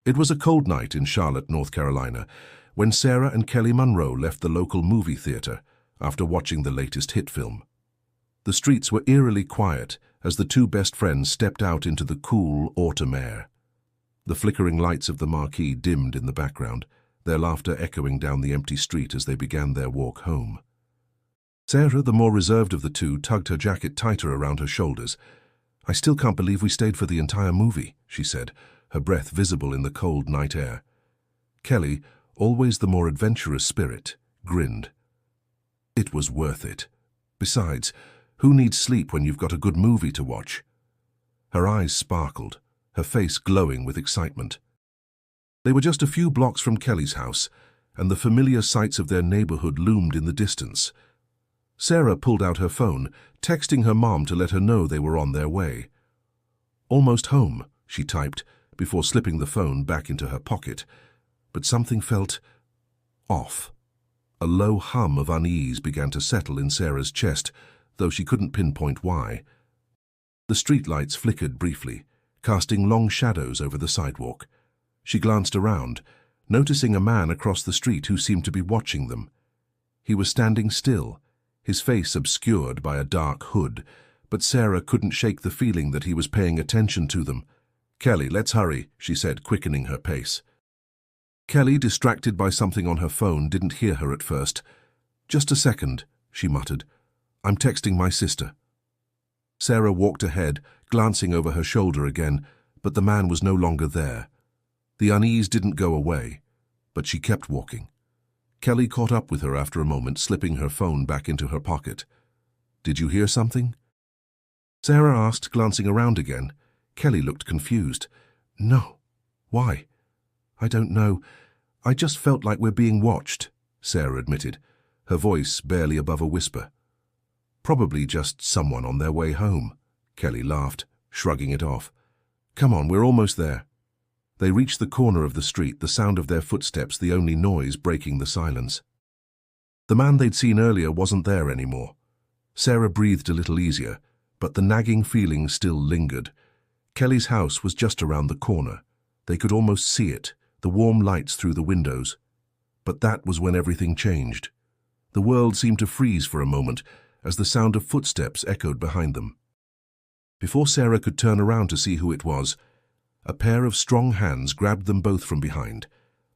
It was a cold night in Charlotte, North Carolina, when Sarah and Kelly Monroe left the local movie theater after watching the latest hit film. The streets were eerily quiet as the two best friends stepped out into the cool autumn air. The flickering lights of the marquee dimmed in the background, their laughter echoing down the empty street as they began their walk home. Sarah, the more reserved of the two, tugged her jacket tighter around her shoulders. "I still can't believe we stayed for the entire movie," she said, her breath visible in the cold night air. Kelly, always the more adventurous spirit, grinned. "It was worth it. Besides, who needs sleep when you've got a good movie to watch?" Her eyes sparkled, her face glowing with excitement. They were just a few blocks from Kelly's house, and the familiar sights of their neighborhood loomed in the distance. Sarah pulled out her phone, texting her mom to let her know they were on their way. "Almost home," she typed, before slipping the phone back into her pocket. But something felt off. A low hum of unease began to settle in Sarah's chest, though she couldn't pinpoint why. The streetlights flickered briefly, casting long shadows over the sidewalk. She glanced around, noticing a man across the street who seemed to be watching them. He was standing still, his face obscured by a dark hood, but Sarah couldn't shake the feeling that he was paying attention to them. "Kelly, let's hurry," she said, quickening her pace. Kelly, distracted by something on her phone, didn't hear her at first. "Just a second," she muttered. "I'm texting my sister." Sarah walked ahead, glancing over her shoulder again, but the man was no longer there. The unease didn't go away, but she kept walking. Kelly caught up with her after a moment, slipping her phone back into her pocket. "Did you hear something?" Sarah asked, glancing around again. Kelly looked confused. "No. Why?" "I don't know. I just felt like we're being watched," Sarah admitted, her voice barely above a whisper. "Probably just someone on their way home," Kelly laughed, shrugging it off. "Come on, we're almost there." They reached the corner of the street, the sound of their footsteps the only noise breaking the silence. The man they'd seen earlier wasn't there anymore. Sarah breathed a little easier, but the nagging feeling still lingered. Kelly's house was just around the corner. They could almost see it, the warm lights through the windows. But that was when everything changed. The world seemed to freeze for a moment as the sound of footsteps echoed behind them. Before Sarah could turn around to see who it was, a pair of strong hands grabbed them both from behind.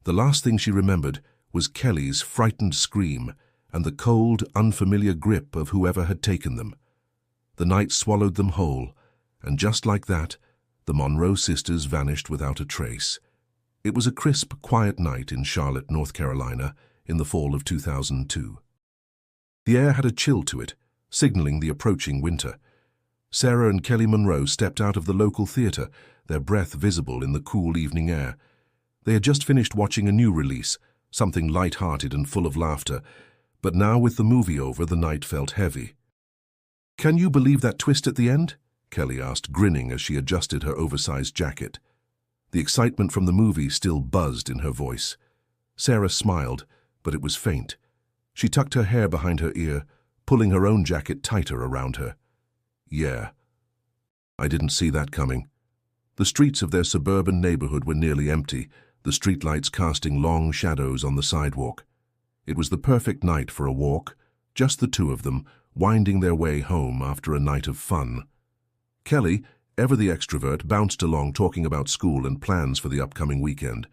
The last thing she remembered was Kelly's frightened scream and the cold, unfamiliar grip of whoever had taken them. The night swallowed them whole, and just like that, the Monroe sisters vanished without a trace. It was a crisp, quiet night in Charlotte, North Carolina, in the fall of 2002. The air had a chill to it, signaling the approaching winter. Sarah and Kelly Monroe stepped out of the local theater, their breath visible in the cool evening air. They had just finished watching a new release, something light-hearted and full of laughter, but now with the movie over, the night felt heavy. "Can you believe that twist at the end?" Kelly asked, grinning as she adjusted her oversized jacket. The excitement from the movie still buzzed in her voice. Sarah smiled, but it was faint. She tucked her hair behind her ear, pulling her own jacket tighter around her. "Yeah. I didn't see that coming." The streets of their suburban neighborhood were nearly empty, the streetlights casting long shadows on the sidewalk. It was the perfect night for a walk, just the two of them, winding their way home after a night of fun. Kelly, ever the extrovert, bounced along talking about school and plans for the upcoming weekend.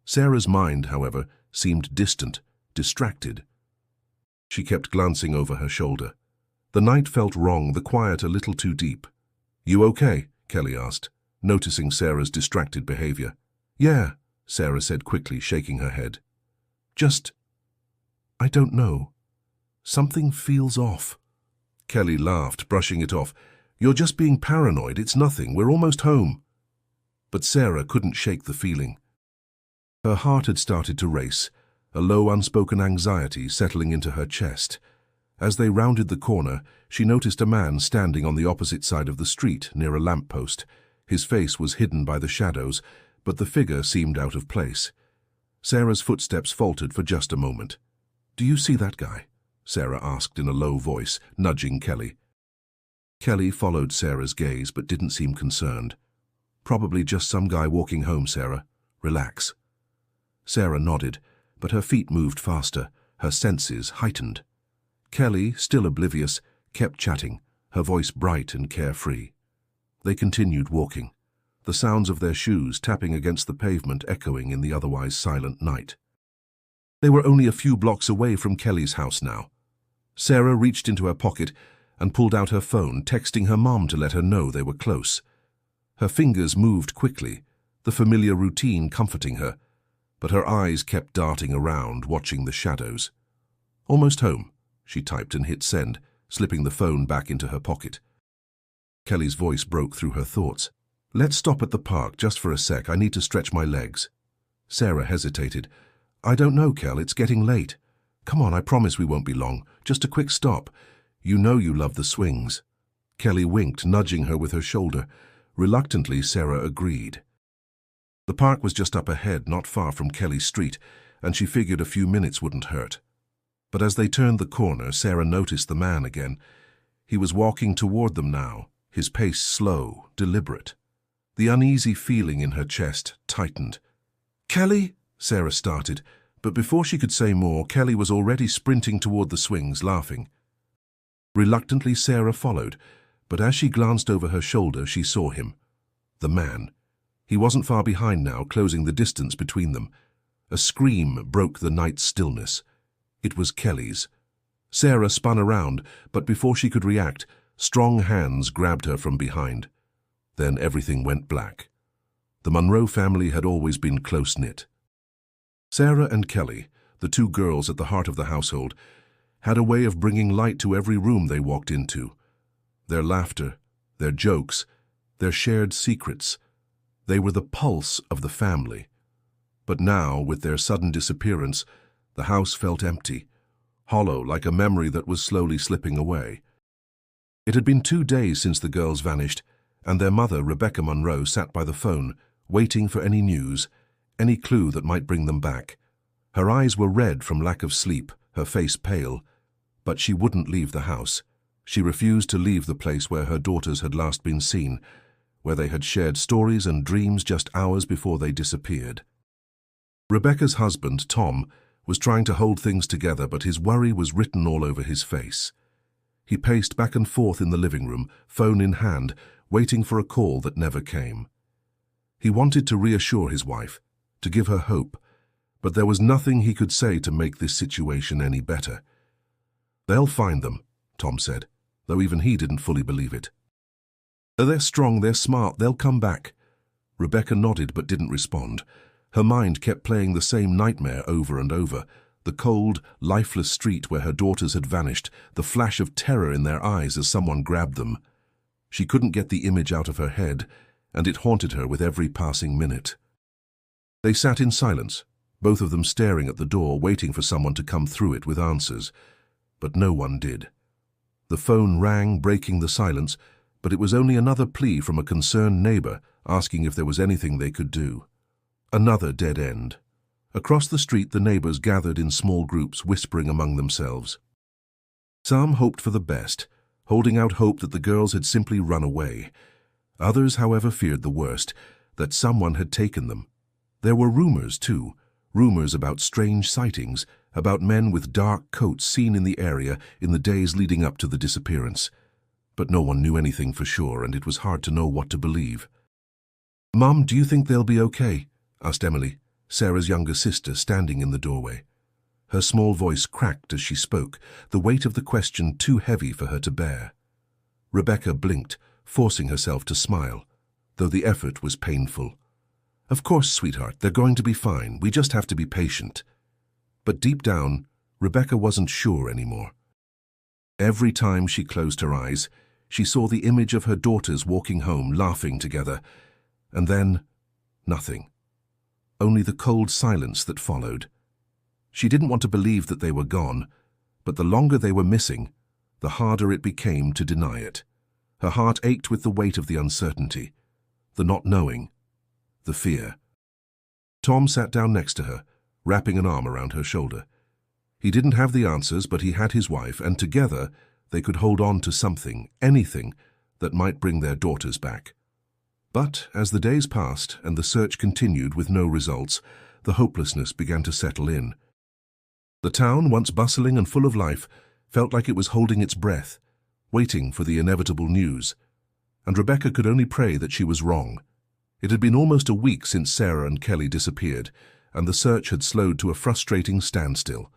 Sarah's mind, however, seemed distant, distracted. She kept glancing over her shoulder. The night felt wrong, the quiet a little too deep. "You okay?" Kelly asked, noticing Sarah's distracted behavior. "Yeah," Sarah said quickly, shaking her head. I don't know. Something feels off." Kelly laughed, brushing it off. "You're just being paranoid. It's nothing. We're almost home." But Sarah couldn't shake the feeling. Her heart had started to race, a low, unspoken anxiety settling into her chest. As they rounded the corner, she noticed a man standing on the opposite side of the street near a lamppost. His face was hidden by the shadows, but the figure seemed out of place. Sarah's footsteps faltered for just a moment. "Do you see that guy?" Sarah asked in a low voice, nudging Kelly. Kelly followed Sarah's gaze but didn't seem concerned. "Probably just some guy walking home, Sarah," Relax." Sarah nodded, but her feet moved faster, her senses heightened. Kelly, still oblivious, kept chatting, her voice bright and carefree. They continued walking, the sounds of their shoes tapping against the pavement echoing in the otherwise silent night. They were only a few blocks away from Kelly's house now. Sarah reached into her pocket and pulled out her phone, texting her mom to let her know they were close. Her fingers moved quickly, the familiar routine comforting her, but her eyes kept darting around, watching the shadows. "Almost home," she typed and hit send, slipping the phone back into her pocket. Kelly's voice broke through her thoughts. "Let's stop at the park just for a sec. I need to stretch my legs." Sarah hesitated. "I don't know, Kel. It's getting late. Come on, I promise we won't be long. Just a quick stop. You know you love the swings." Kelly winked, nudging her with her shoulder. Reluctantly, Sarah agreed. The park was just up ahead, not far from Kelly Street, and she figured a few minutes wouldn't hurt. But as they turned the corner, Sarah noticed the man again. He was walking toward them now, his pace slow, deliberate. The uneasy feeling in her chest tightened. "Kelly?" Sarah started, but before she could say more, Kelly was already sprinting toward the swings, laughing. Reluctantly, Sarah followed, but as she glanced over her shoulder, she saw him. The man. He wasn't far behind now, closing the distance between them. A scream broke the night's stillness. It was Kelly's. Sarah spun around, but before she could react, strong hands grabbed her from behind. Then everything went black. The Monroe family had always been close-knit. Sarah and Kelly, the two girls at the heart of the household, had a way of bringing light to every room they walked into. Their laughter, their jokes, their shared secrets. They were the pulse of the family. But now, with their sudden disappearance, the house felt empty, hollow like a memory that was slowly slipping away. It had been 2 days since the girls vanished, and their mother, Rebecca Monroe, sat by the phone, waiting for any news, any clue that might bring them back. Her eyes were red from lack of sleep, her face pale, but she wouldn't leave the house. She refused to leave the place where her daughters had last been seen, where they had shared stories and dreams just hours before they disappeared. Rebecca's husband, Tom, was trying to hold things together, but his worry was written all over his face. He paced back and forth in the living room, phone in hand, waiting for a call that never came. He wanted to reassure his wife, to give her hope, but there was nothing he could say to make this situation any better. "They'll find them," Tom said, though even he didn't fully believe it. "They're strong, they're smart, they'll come back." Rebecca nodded but didn't respond. Her mind kept playing the same nightmare over and over, the cold, lifeless street where her daughters had vanished, the flash of terror in their eyes as someone grabbed them. She couldn't get the image out of her head, and it haunted her with every passing minute. They sat in silence, both of them staring at the door, waiting for someone to come through it with answers. But no one did. The phone rang, breaking the silence, but it was only another plea from a concerned neighbor asking if there was anything they could do. Another dead end. Across the street, the neighbors gathered in small groups, whispering among themselves. Some hoped for the best, holding out hope that the girls had simply run away. Others, however, feared the worst, that someone had taken them. There were rumors, too, rumors about strange sightings, about men with dark coats seen in the area in the days leading up to the disappearance. But no one knew anything for sure, and it was hard to know what to believe. "Mom, do you think they'll be okay?" asked Emily, Sarah's younger sister, standing in the doorway. Her small voice cracked as she spoke, the weight of the question too heavy for her to bear. Rebecca blinked, forcing herself to smile, though the effort was painful. "Of course, sweetheart, they're going to be fine. We just have to be patient." But deep down, Rebecca wasn't sure anymore. Every time she closed her eyes, she saw the image of her daughters walking home, laughing together, and then nothing. Only the cold silence that followed. She didn't want to believe that they were gone, but the longer they were missing, the harder it became to deny it. Her heart ached with the weight of the uncertainty, the not knowing, the fear. Tom sat down next to her, wrapping an arm around her shoulder. He didn't have the answers, but he had his wife, and together they could hold on to something, anything, that might bring their daughters back. But as the days passed and the search continued with no results, the hopelessness began to settle in. The town, once bustling and full of life, felt like it was holding its breath, waiting for the inevitable news. And Rebecca could only pray that she was wrong. It had been almost a week since Sarah and Kelly disappeared, and the search had slowed to a frustrating standstill.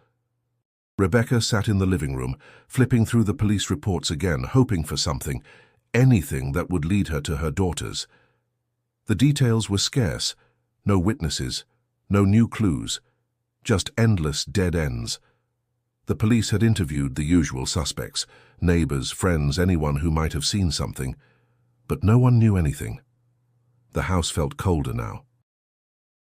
Rebecca sat in the living room, flipping through the police reports again, hoping for something, anything that would lead her to her daughters. The details were scarce, no witnesses, no new clues, just endless dead ends. The police had interviewed the usual suspects, neighbors, friends, anyone who might have seen something, but no one knew anything. The house felt colder now.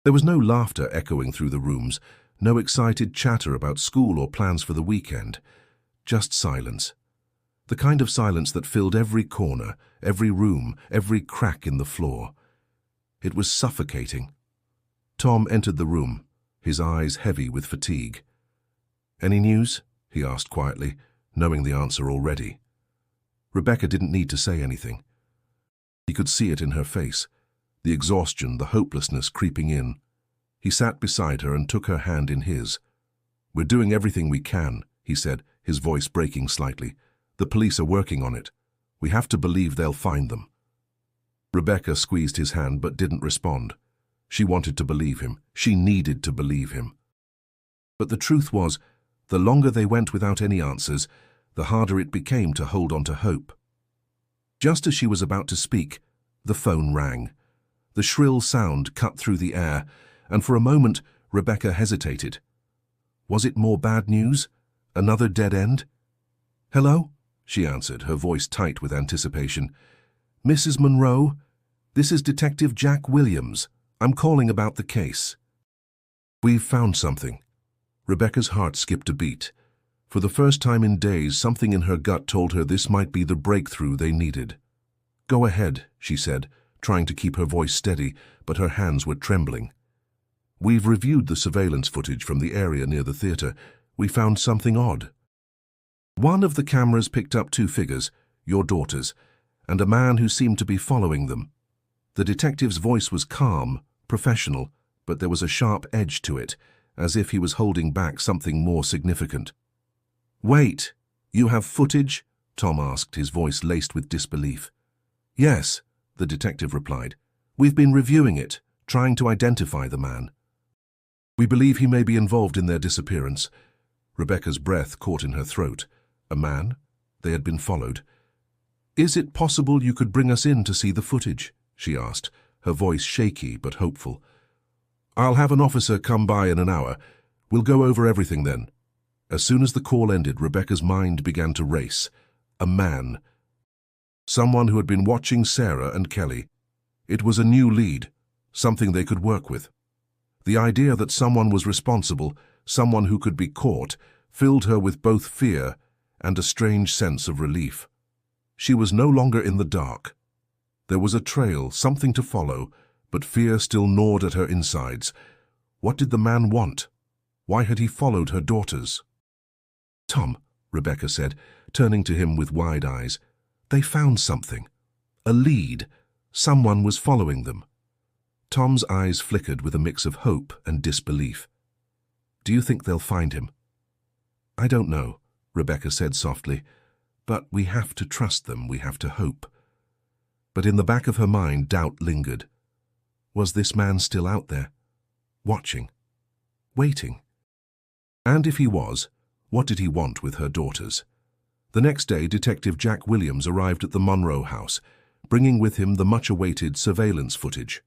There was no laughter echoing through the rooms, no excited chatter about school or plans for the weekend, just silence. The kind of silence that filled every corner, every room, every crack in the floor. It was suffocating. Tom entered the room, his eyes heavy with fatigue. "Any news?" he asked quietly, knowing the answer already. Rebecca didn't need to say anything. He could see it in her face, the exhaustion, the hopelessness creeping in. He sat beside her and took her hand in his. "We're doing everything we can," he said, his voice breaking slightly. "The police are working on it. We have to believe they'll find them." Rebecca squeezed his hand but didn't respond. She wanted to believe him. She needed to believe him. But the truth was, the longer they went without any answers, the harder it became to hold on to hope. Just as she was about to speak, the phone rang. The shrill sound cut through the air, and for a moment Rebecca hesitated. Was it more bad news? Another dead end? "Hello?" she answered, her voice tight with anticipation. "Mrs. Monroe, this is Detective Jack Williams. I'm calling about the case." "We've found something." Rebecca's heart skipped a beat. For the first time in days, something in her gut told her this might be the breakthrough they needed. "Go ahead," she said, trying to keep her voice steady, but her hands were trembling. "We've reviewed the surveillance footage from the area near the theater. We found something odd. One of the cameras picked up two figures, your daughters, and a man who seemed to be following them. The detective's voice was calm, professional, but there was a sharp edge to it, as if he was holding back something more significant." "Wait, you have footage?" Tom asked, his voice laced with disbelief. "Yes," the detective replied. "We've been reviewing it, trying to identify the man. We believe he may be involved in their disappearance." Rebecca's breath caught in her throat. A man? They had been followed. "Is it possible you could bring us in to see the footage?" she asked, her voice shaky but hopeful. "I'll have an officer come by in an hour. We'll go over everything then." As soon as the call ended, Rebecca's mind began to race. A man. Someone who had been watching Sarah and Kelly. It was a new lead, something they could work with. The idea that someone was responsible, someone who could be caught, filled her with both fear and a strange sense of relief. She was no longer in the dark. There was a trail, something to follow, but fear still gnawed at her insides. What did the man want? Why had he followed her daughters? "Tom," Rebecca said, turning to him with wide eyes, "they found something. A lead. Someone was following them." Tom's eyes flickered with a mix of hope and disbelief. "Do you think they'll find him?" "I don't know," Rebecca said softly, "but we have to trust them, we have to hope." But in the back of her mind, doubt lingered. Was this man still out there? Watching? Waiting? And if he was, what did he want with her daughters? The next day, Detective Jack Williams arrived at the Monroe house, bringing with him the much-awaited surveillance footage.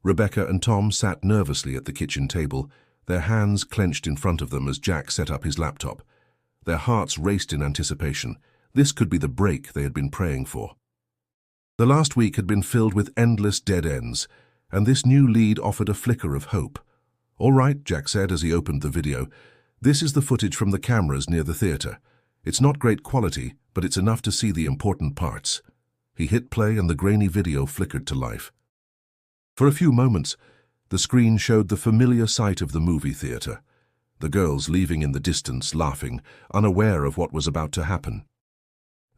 Rebecca and Tom sat nervously at the kitchen table, their hands clenched in front of them as Jack set up his laptop. Their hearts raced in anticipation. This could be the break they had been praying for. The last week had been filled with endless dead ends, and this new lead offered a flicker of hope. "All right," Jack said as he opened the video. "This is the footage from the cameras near the theater. It's not great quality, but it's enough to see the important parts." He hit play and the grainy video flickered to life. For a few moments, the screen showed the familiar sight of the movie theater, the girls leaving in the distance, laughing, unaware of what was about to happen.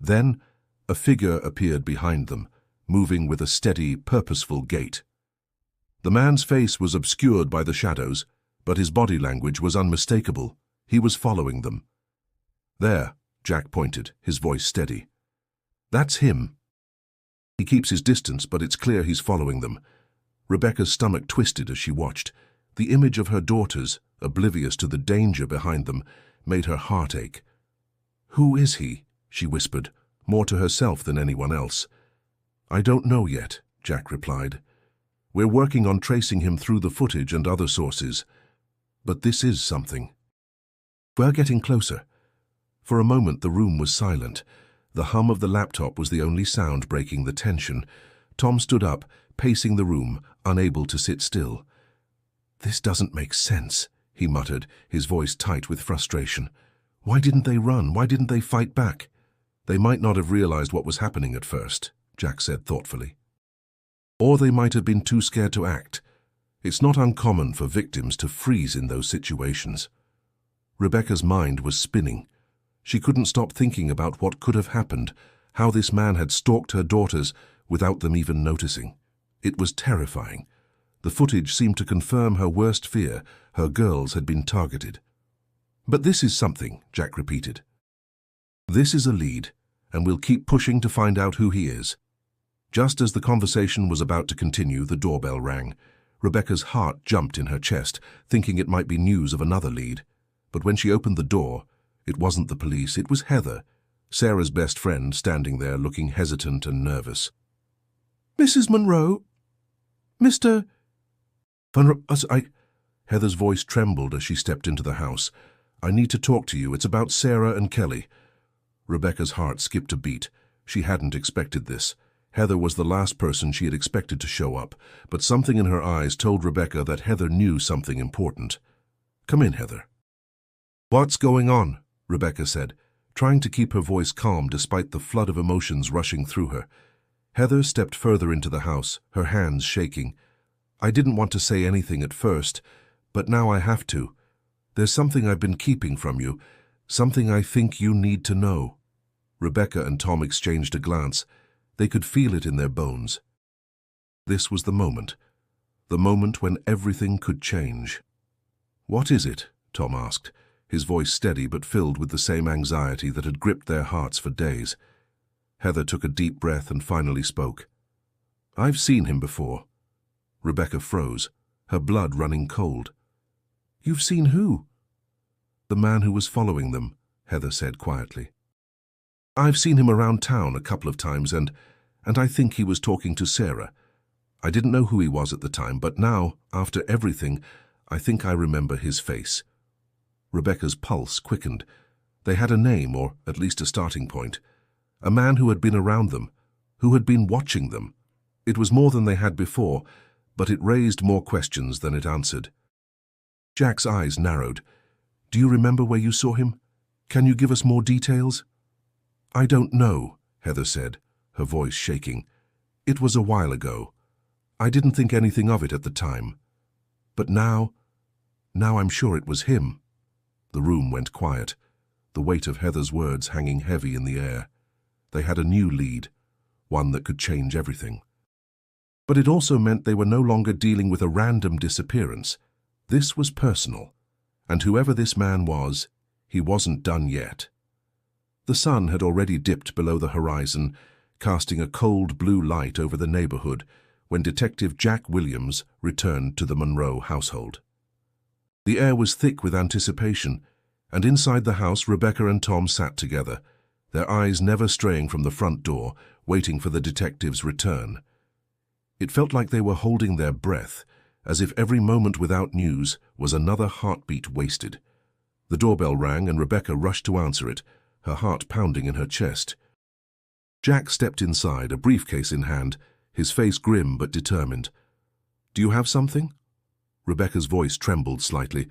Then, a figure appeared behind them, moving with a steady, purposeful gait. The man's face was obscured by the shadows, but his body language was unmistakable. He was following them. "There," Jack pointed, his voice steady. "That's him. He keeps his distance, but it's clear he's following them." Rebecca's stomach twisted as she watched. The image of her daughters, oblivious to the danger behind them, made her heart ache. "Who is he?" she whispered, more to herself than anyone else. "I don't know yet," Jack replied. "We're working on tracing him through the footage and other sources. But this is something." "We're getting closer." For a moment the room was silent. The hum of the laptop was the only sound breaking the tension. Tom stood up, pacing the room, unable to sit still. "This doesn't make sense," he muttered, his voice tight with frustration. "Why didn't they run? Why didn't they fight back?" "They might not have realized what was happening at first," Jack said thoughtfully. "Or they might have been too scared to act. It's not uncommon for victims to freeze in those situations." Rebecca's mind was spinning. She couldn't stop thinking about what could have happened, how this man had stalked her daughters without them even noticing. It was terrifying. The footage seemed to confirm her worst fear: her girls had been targeted. "But this is something," Jack repeated. "This is a lead, and we'll keep pushing to find out who he is." Just as the conversation was about to continue, the doorbell rang. Rebecca's heart jumped in her chest, thinking it might be news of another lead. But when she opened the door, it wasn't the police, it was Heather, Sarah's best friend, standing there looking hesitant and nervous. "Mrs. Monroe? Mr. Monroe, Heather's voice trembled as she stepped into the house. "I need to talk to you. It's about Sarah and Kelly." Rebecca's heart skipped a beat. She hadn't expected this. Heather was the last person she had expected to show up, but something in her eyes told Rebecca that Heather knew something important. "Come in, Heather." "What's going on?" Rebecca said, trying to keep her voice calm despite the flood of emotions rushing through her. Heather stepped further into the house, her hands shaking. "I didn't want to say anything at first, but now I have to. There's something I've been keeping from you, something I think you need to know." Rebecca and Tom exchanged a glance. They could feel it in their bones. This was the moment when everything could change. "What is it?" Tom asked, his voice steady but filled with the same anxiety that had gripped their hearts for days. Heather took a deep breath and finally spoke. "I've seen him before." Rebecca froze, her blood running cold. "You've seen who?" "The man who was following them," Heather said quietly. "I've seen him around town a couple of times, and I think he was talking to Sarah. I didn't know who he was at the time, but now, after everything, I think I remember his face." Rebecca's pulse quickened. They had a name, or at least a starting point. A man who had been around them, who had been watching them. It was more than they had before, but it raised more questions than it answered. Jack's eyes narrowed. "Do you remember where you saw him? Can you give us more details?" "I don't know," Heather said, her voice shaking. "It was a while ago. I didn't think anything of it at the time. But now I'm sure it was him." The room went quiet, the weight of Heather's words hanging heavy in the air. They had a new lead, one that could change everything. But it also meant they were no longer dealing with a random disappearance. This was personal, and whoever this man was, he wasn't done yet. The sun had already dipped below the horizon, casting a cold blue light over the neighborhood when Detective Jack Williams returned to the Monroe household. The air was thick with anticipation, and inside the house Rebecca and Tom sat together, their eyes never straying from the front door, waiting for the detective's return. It felt like they were holding their breath, as if every moment without news was another heartbeat wasted. The doorbell rang and Rebecca rushed to answer it, her heart pounding in her chest. Jack stepped inside, a briefcase in hand, his face grim but determined. "Do you have something?" Rebecca's voice trembled slightly,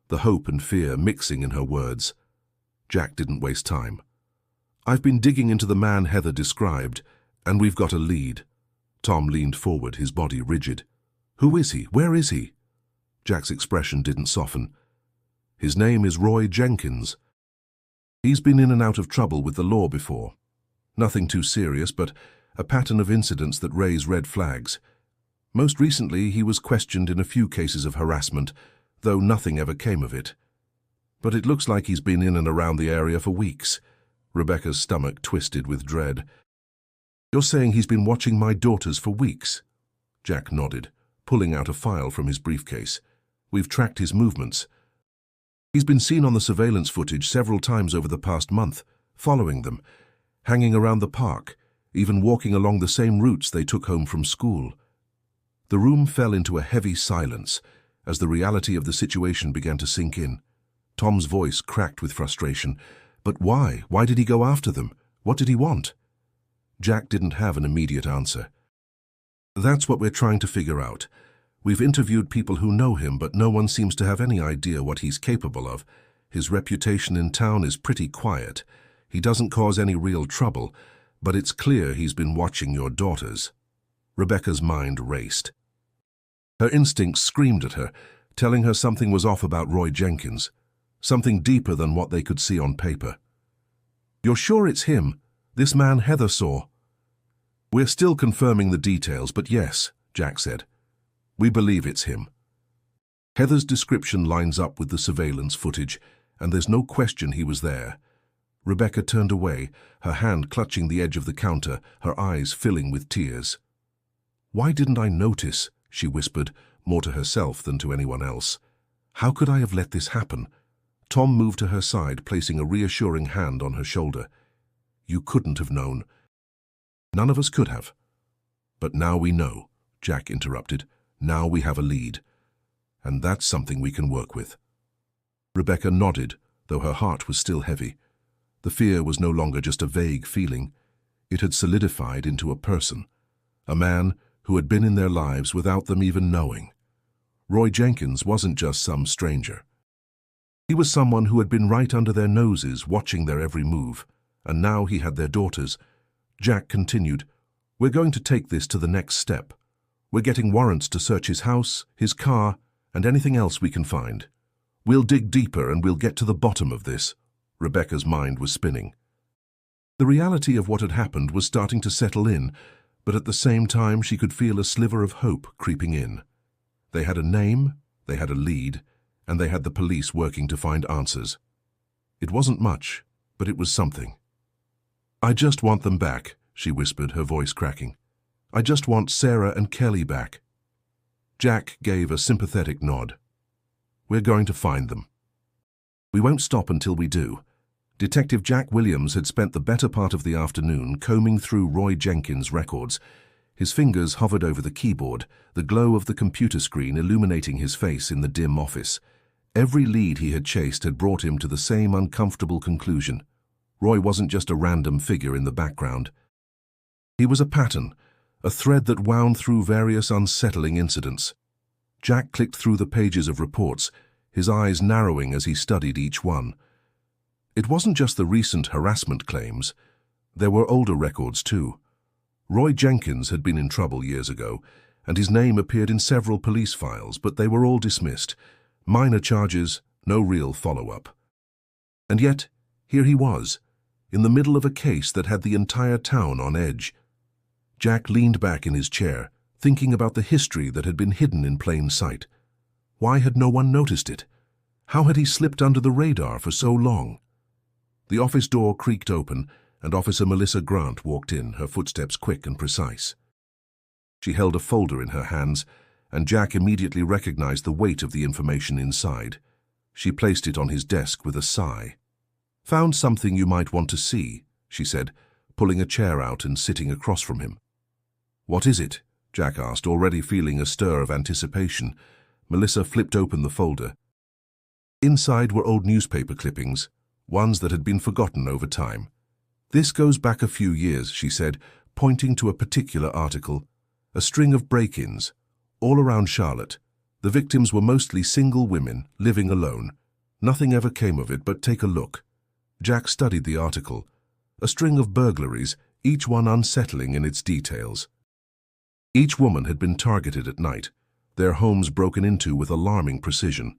the hope and fear mixing in her words. Jack didn't waste time. "I've been digging into the man Heather described, and we've got a lead." Tom leaned forward, his body rigid. "Who is he? Where is he?" Jack's expression didn't soften. "His name is Roy Jenkins. He's been in and out of trouble with the law before. Nothing too serious, but a pattern of incidents that raise red flags. Most recently, he was questioned in a few cases of harassment, though nothing ever came of it. But it looks like he's been in and around the area for weeks. Rebecca's stomach twisted with dread. You're saying he's been watching my daughters for weeks? Jack nodded, pulling out a file from his briefcase. We've tracked his movements. He's been seen on the surveillance footage several times over the past month, following them, hanging around the park, even walking along the same routes they took home from school. The room fell into a heavy silence as the reality of the situation began to sink in. Tom's voice cracked with frustration. But why? Why did he go after them? What did he want? Jack didn't have an immediate answer. That's what we're trying to figure out. We've interviewed people who know him, but no one seems to have any idea what he's capable of. His reputation in town is pretty quiet. He doesn't cause any real trouble, but it's clear he's been watching your daughters. Rebecca's mind raced. Her instincts screamed at her, telling her something was off about Roy Jenkins, something deeper than what they could see on paper. You're sure it's him? This man Heather saw? We're still confirming the details, but yes, Jack said. We believe it's him. Heather's description lines up with the surveillance footage, and there's no question he was there. Rebecca turned away, her hand clutching the edge of the counter, her eyes filling with tears. Why didn't I notice? She whispered, more to herself than to anyone else. How could I have let this happen? Tom moved to her side, placing a reassuring hand on her shoulder. You couldn't have known. None of us could have. But now we know, Jack interrupted. Now we have a lead. And that's something we can work with. Rebecca nodded, though her heart was still heavy. The fear was no longer just a vague feeling. It had solidified into a person, a man who had been in their lives without them even knowing. Roy Jenkins wasn't just some stranger. He was someone who had been right under their noses, watching their every move, and now he had their daughters. Jack continued, We're going to take this to the next step. We're getting warrants to search his house, his car, and anything else we can find. We'll dig deeper and we'll get to the bottom of this. Rebecca's mind was spinning. The reality of what had happened was starting to settle in, but at the same time she could feel a sliver of hope creeping in. They had a name, they had a lead, and they had the police working to find answers. It wasn't much, but it was something. I just want them back, she whispered, her voice cracking. I just want Sarah and Kelly back. Jack gave a sympathetic nod. We're going to find them. We won't stop until we do. Detective Jack Williams had spent the better part of the afternoon combing through Roy Jenkins' records. His fingers hovered over the keyboard, the glow of the computer screen illuminating his face in the dim office. Every lead he had chased had brought him to the same uncomfortable conclusion. Roy wasn't just a random figure in the background. He was a pattern, a thread that wound through various unsettling incidents. Jack clicked through the pages of reports, his eyes narrowing as he studied each one. It wasn't just the recent harassment claims. There were older records too. Roy Jenkins had been in trouble years ago, and his name appeared in several police files, but they were all dismissed. Minor charges, no real follow-up. And yet, here he was, in the middle of a case that had the entire town on edge. Jack leaned back in his chair, thinking about the history that had been hidden in plain sight. Why had no one noticed it? How had he slipped under the radar for so long? The office door creaked open, and Officer Melissa Grant walked in, her footsteps quick and precise. She held a folder in her hands, and Jack immediately recognized the weight of the information inside. She placed it on his desk with a sigh. Found something you might want to see, she said, pulling a chair out and sitting across from him. What is it? Jack asked, already feeling a stir of anticipation. Melissa flipped open the folder. Inside were old newspaper clippings, ones that had been forgotten over time. This goes back a few years, she said, pointing to a particular article. A string of break-ins, all around Charlotte. The victims were mostly single women, living alone. Nothing ever came of it, but take a look. Jack studied the article. A string of burglaries, each one unsettling in its details. Each woman had been targeted at night, their homes broken into with alarming precision.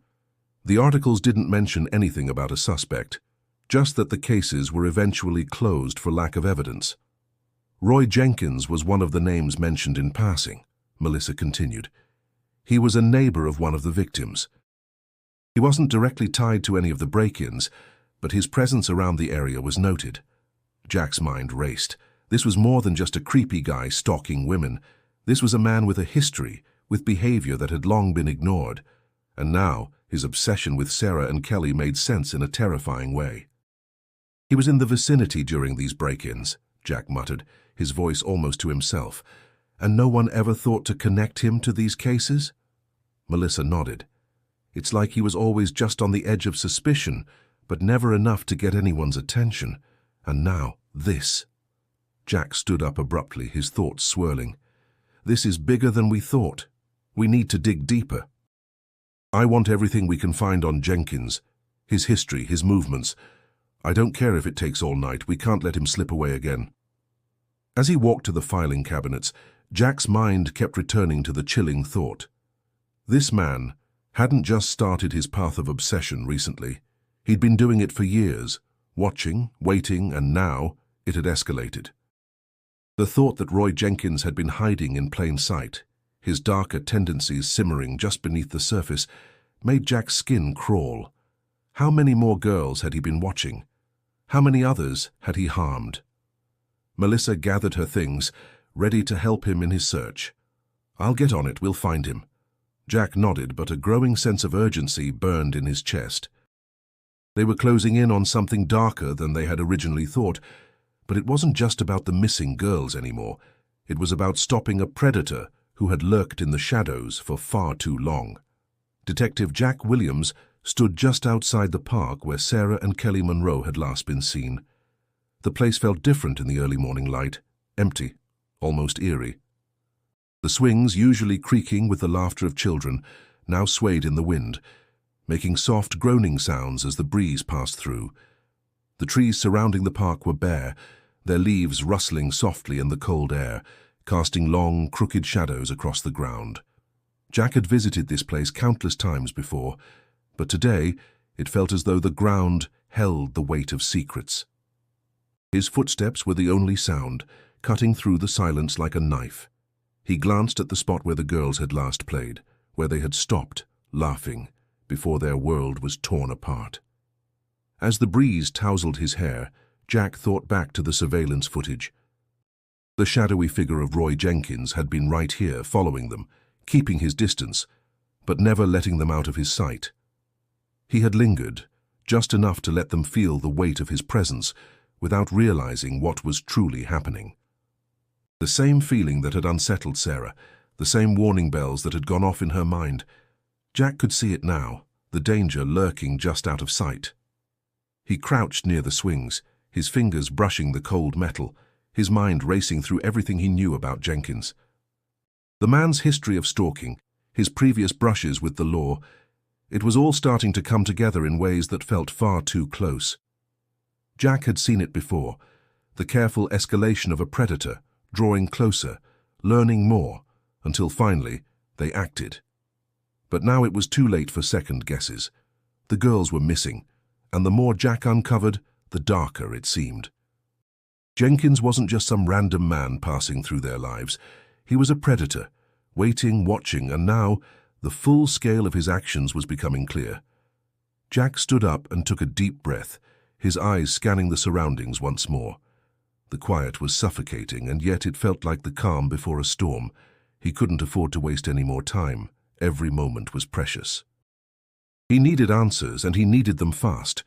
The articles didn't mention anything about a suspect, just that the cases were eventually closed for lack of evidence. Roy Jenkins was one of the names mentioned in passing, Melissa continued. He was a neighbor of one of the victims. He wasn't directly tied to any of the break-ins, but his presence around the area was noted. Jack's mind raced. This was more than just a creepy guy stalking women. This was a man with a history, with behavior that had long been ignored. And now, his obsession with Sarah and Kelly made sense in a terrifying way. He was in the vicinity during these break-ins, Jack muttered, his voice almost to himself. And no one ever thought to connect him to these cases? Melissa nodded. It's like he was always just on the edge of suspicion, but never enough to get anyone's attention. And now, this. Jack stood up abruptly, his thoughts swirling. This is bigger than we thought. We need to dig deeper. I want everything we can find on Jenkins. His history, his movements. I don't care if it takes all night. We can't let him slip away again. As he walked to the filing cabinets, Jack's mind kept returning to the chilling thought. This man hadn't just started his path of obsession recently. He'd been doing it for years, watching, waiting, and now it had escalated. The thought that Roy Jenkins had been hiding in plain sight, his darker tendencies simmering just beneath the surface, made Jack's skin crawl. How many more girls had he been watching? How many others had he harmed? Melissa gathered her things, ready to help him in his search. I'll get on it, we'll find him. Jack nodded, but a growing sense of urgency burned in his chest. They were closing in on something darker than they had originally thought, but it wasn't just about the missing girls anymore. It was about stopping a predator who had lurked in the shadows for far too long. Detective Jack Williams stood just outside the park where Sarah and Kelly Monroe had last been seen. The place felt different in the early morning light, empty, almost eerie. The swings, usually creaking with the laughter of children, now swayed in the wind, making soft groaning sounds as the breeze passed through. The trees surrounding the park were bare, their leaves rustling softly in the cold air, casting long, crooked shadows across the ground. Jack had visited this place countless times before, but today it felt as though the ground held the weight of secrets. His footsteps were the only sound, cutting through the silence like a knife. He glanced at the spot where the girls had last played, where they had stopped, laughing, before their world was torn apart. As the breeze tousled his hair, Jack thought back to the surveillance footage. The shadowy figure of Roy Jenkins had been right here, following them, keeping his distance, but never letting them out of his sight. He had lingered, just enough to let them feel the weight of his presence, without realizing what was truly happening. The same feeling that had unsettled Sarah, the same warning bells that had gone off in her mind. Jack could see it now, the danger lurking just out of sight. He crouched near the swings, his fingers brushing the cold metal, his mind racing through everything he knew about Jenkins. The man's history of stalking, his previous brushes with the law, it was all starting to come together in ways that felt far too close. Jack had seen it before, the careful escalation of a predator, drawing closer, learning more, until finally they acted. But now it was too late for second guesses. The girls were missing, and the more Jack uncovered, the darker it seemed. Jenkins wasn't just some random man passing through their lives. He was a predator, waiting, watching, and now the full scale of his actions was becoming clear. Jack stood up and took a deep breath, his eyes scanning the surroundings once more. The quiet was suffocating, and yet it felt like the calm before a storm. He couldn't afford to waste any more time. Every moment was precious. He needed answers, and he needed them fast.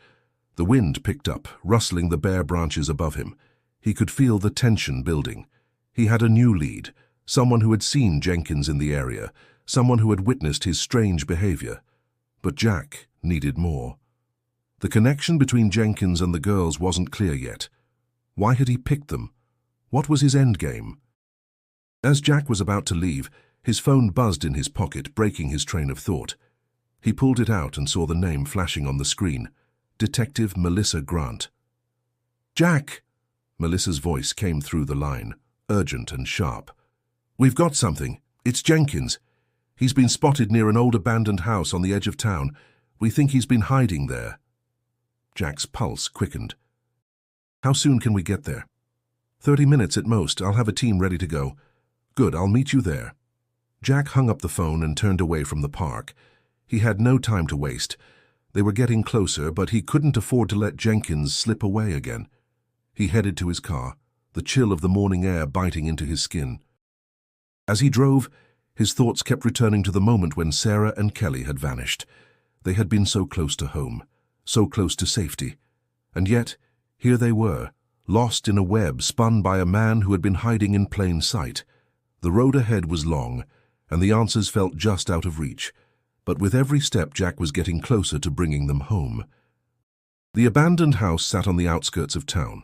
The wind picked up, rustling the bare branches above him. He could feel the tension building. He had a new lead, someone who had seen Jenkins in the area, someone who had witnessed his strange behavior. But Jack needed more. The connection between Jenkins and the girls wasn't clear yet. Why had he picked them? What was his endgame? As Jack was about to leave, his phone buzzed in his pocket, breaking his train of thought. He pulled it out and saw the name flashing on the screen. Detective Melissa Grant. "Jack!" Melissa's voice came through the line, urgent and sharp. "We've got something. It's Jenkins. He's been spotted near an old abandoned house on the edge of town. We think he's been hiding there." Jack's pulse quickened. "How soon can we get there?" 30 minutes at most. I'll have a team ready to go. Good, I'll meet you there. Jack hung up the phone and turned away from the park. He had no time to waste. They were getting closer, but he couldn't afford to let Jenkins slip away again. He headed to his car, the chill of the morning air biting into his skin. As he drove, his thoughts kept returning to the moment when Sarah and Kelly had vanished. They had been so close to home, so close to safety. And yet, here they were, lost in a web spun by a man who had been hiding in plain sight. The road ahead was long, and the answers felt just out of reach. But with every step, Jack was getting closer to bringing them home. The abandoned house sat on the outskirts of town,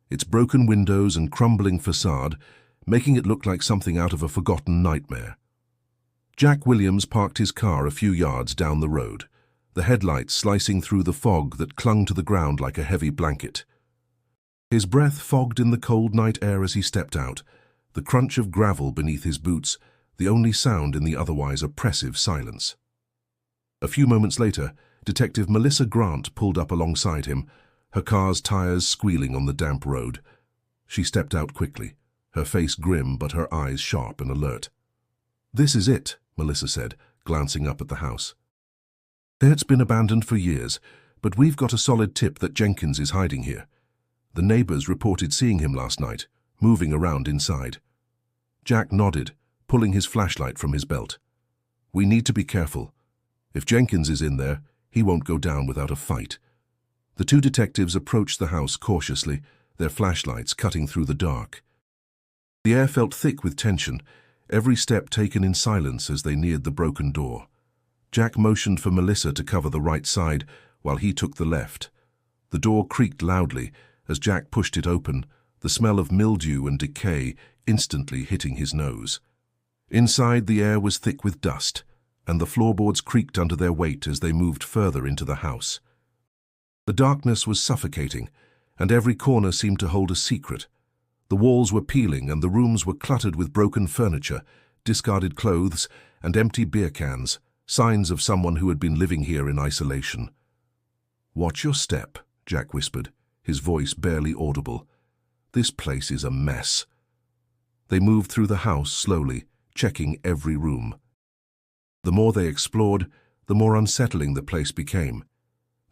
its broken windows and crumbling facade making it look like something out of a forgotten nightmare. Jack Williams parked his car a few yards down the road, the headlights slicing through the fog that clung to the ground like a heavy blanket. His breath fogged in the cold night air as he stepped out, the crunch of gravel beneath his boots, the only sound in the otherwise oppressive silence. A few moments later, Detective Melissa Grant pulled up alongside him, her car's tires squealing on the damp road. She stepped out quickly, her face grim but her eyes sharp and alert. "This is it," Melissa said, glancing up at the house. "It's been abandoned for years, but we've got a solid tip that Jenkins is hiding here. The neighbors reported seeing him last night, moving around inside." Jack nodded, pulling his flashlight from his belt. "We need to be careful. If Jenkins is in there, he won't go down without a fight." The two detectives approached the house cautiously, their flashlights cutting through the dark. The air felt thick with tension, every step taken in silence as they neared the broken door. Jack motioned for Melissa to cover the right side while he took the left. The door creaked loudly as Jack pushed it open, the smell of mildew and decay instantly hitting his nose. Inside, the air was thick with dust, and the floorboards creaked under their weight as they moved further into the house. The darkness was suffocating, and every corner seemed to hold a secret. The walls were peeling and the rooms were cluttered with broken furniture, discarded clothes, and empty beer cans, signs of someone who had been living here in isolation. "Watch your step," Jack whispered, his voice barely audible. "This place is a mess." They moved through the house slowly, checking every room. The more they explored, the more unsettling the place became.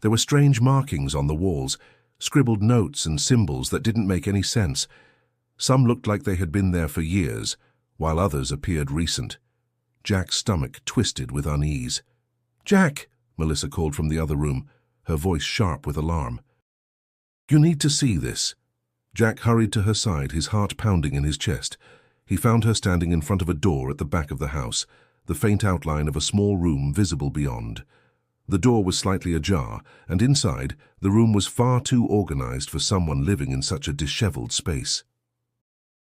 There were strange markings on the walls, scribbled notes and symbols that didn't make any sense. Some looked like they had been there for years, while others appeared recent. Jack's stomach twisted with unease. "Jack!" Melissa called from the other room, her voice sharp with alarm. "You need to see this." Jack hurried to her side, his heart pounding in his chest. He found her standing in front of a door at the back of the house, the faint outline of a small room visible beyond. The door was slightly ajar, and inside, the room was far too organized for someone living in such a disheveled space.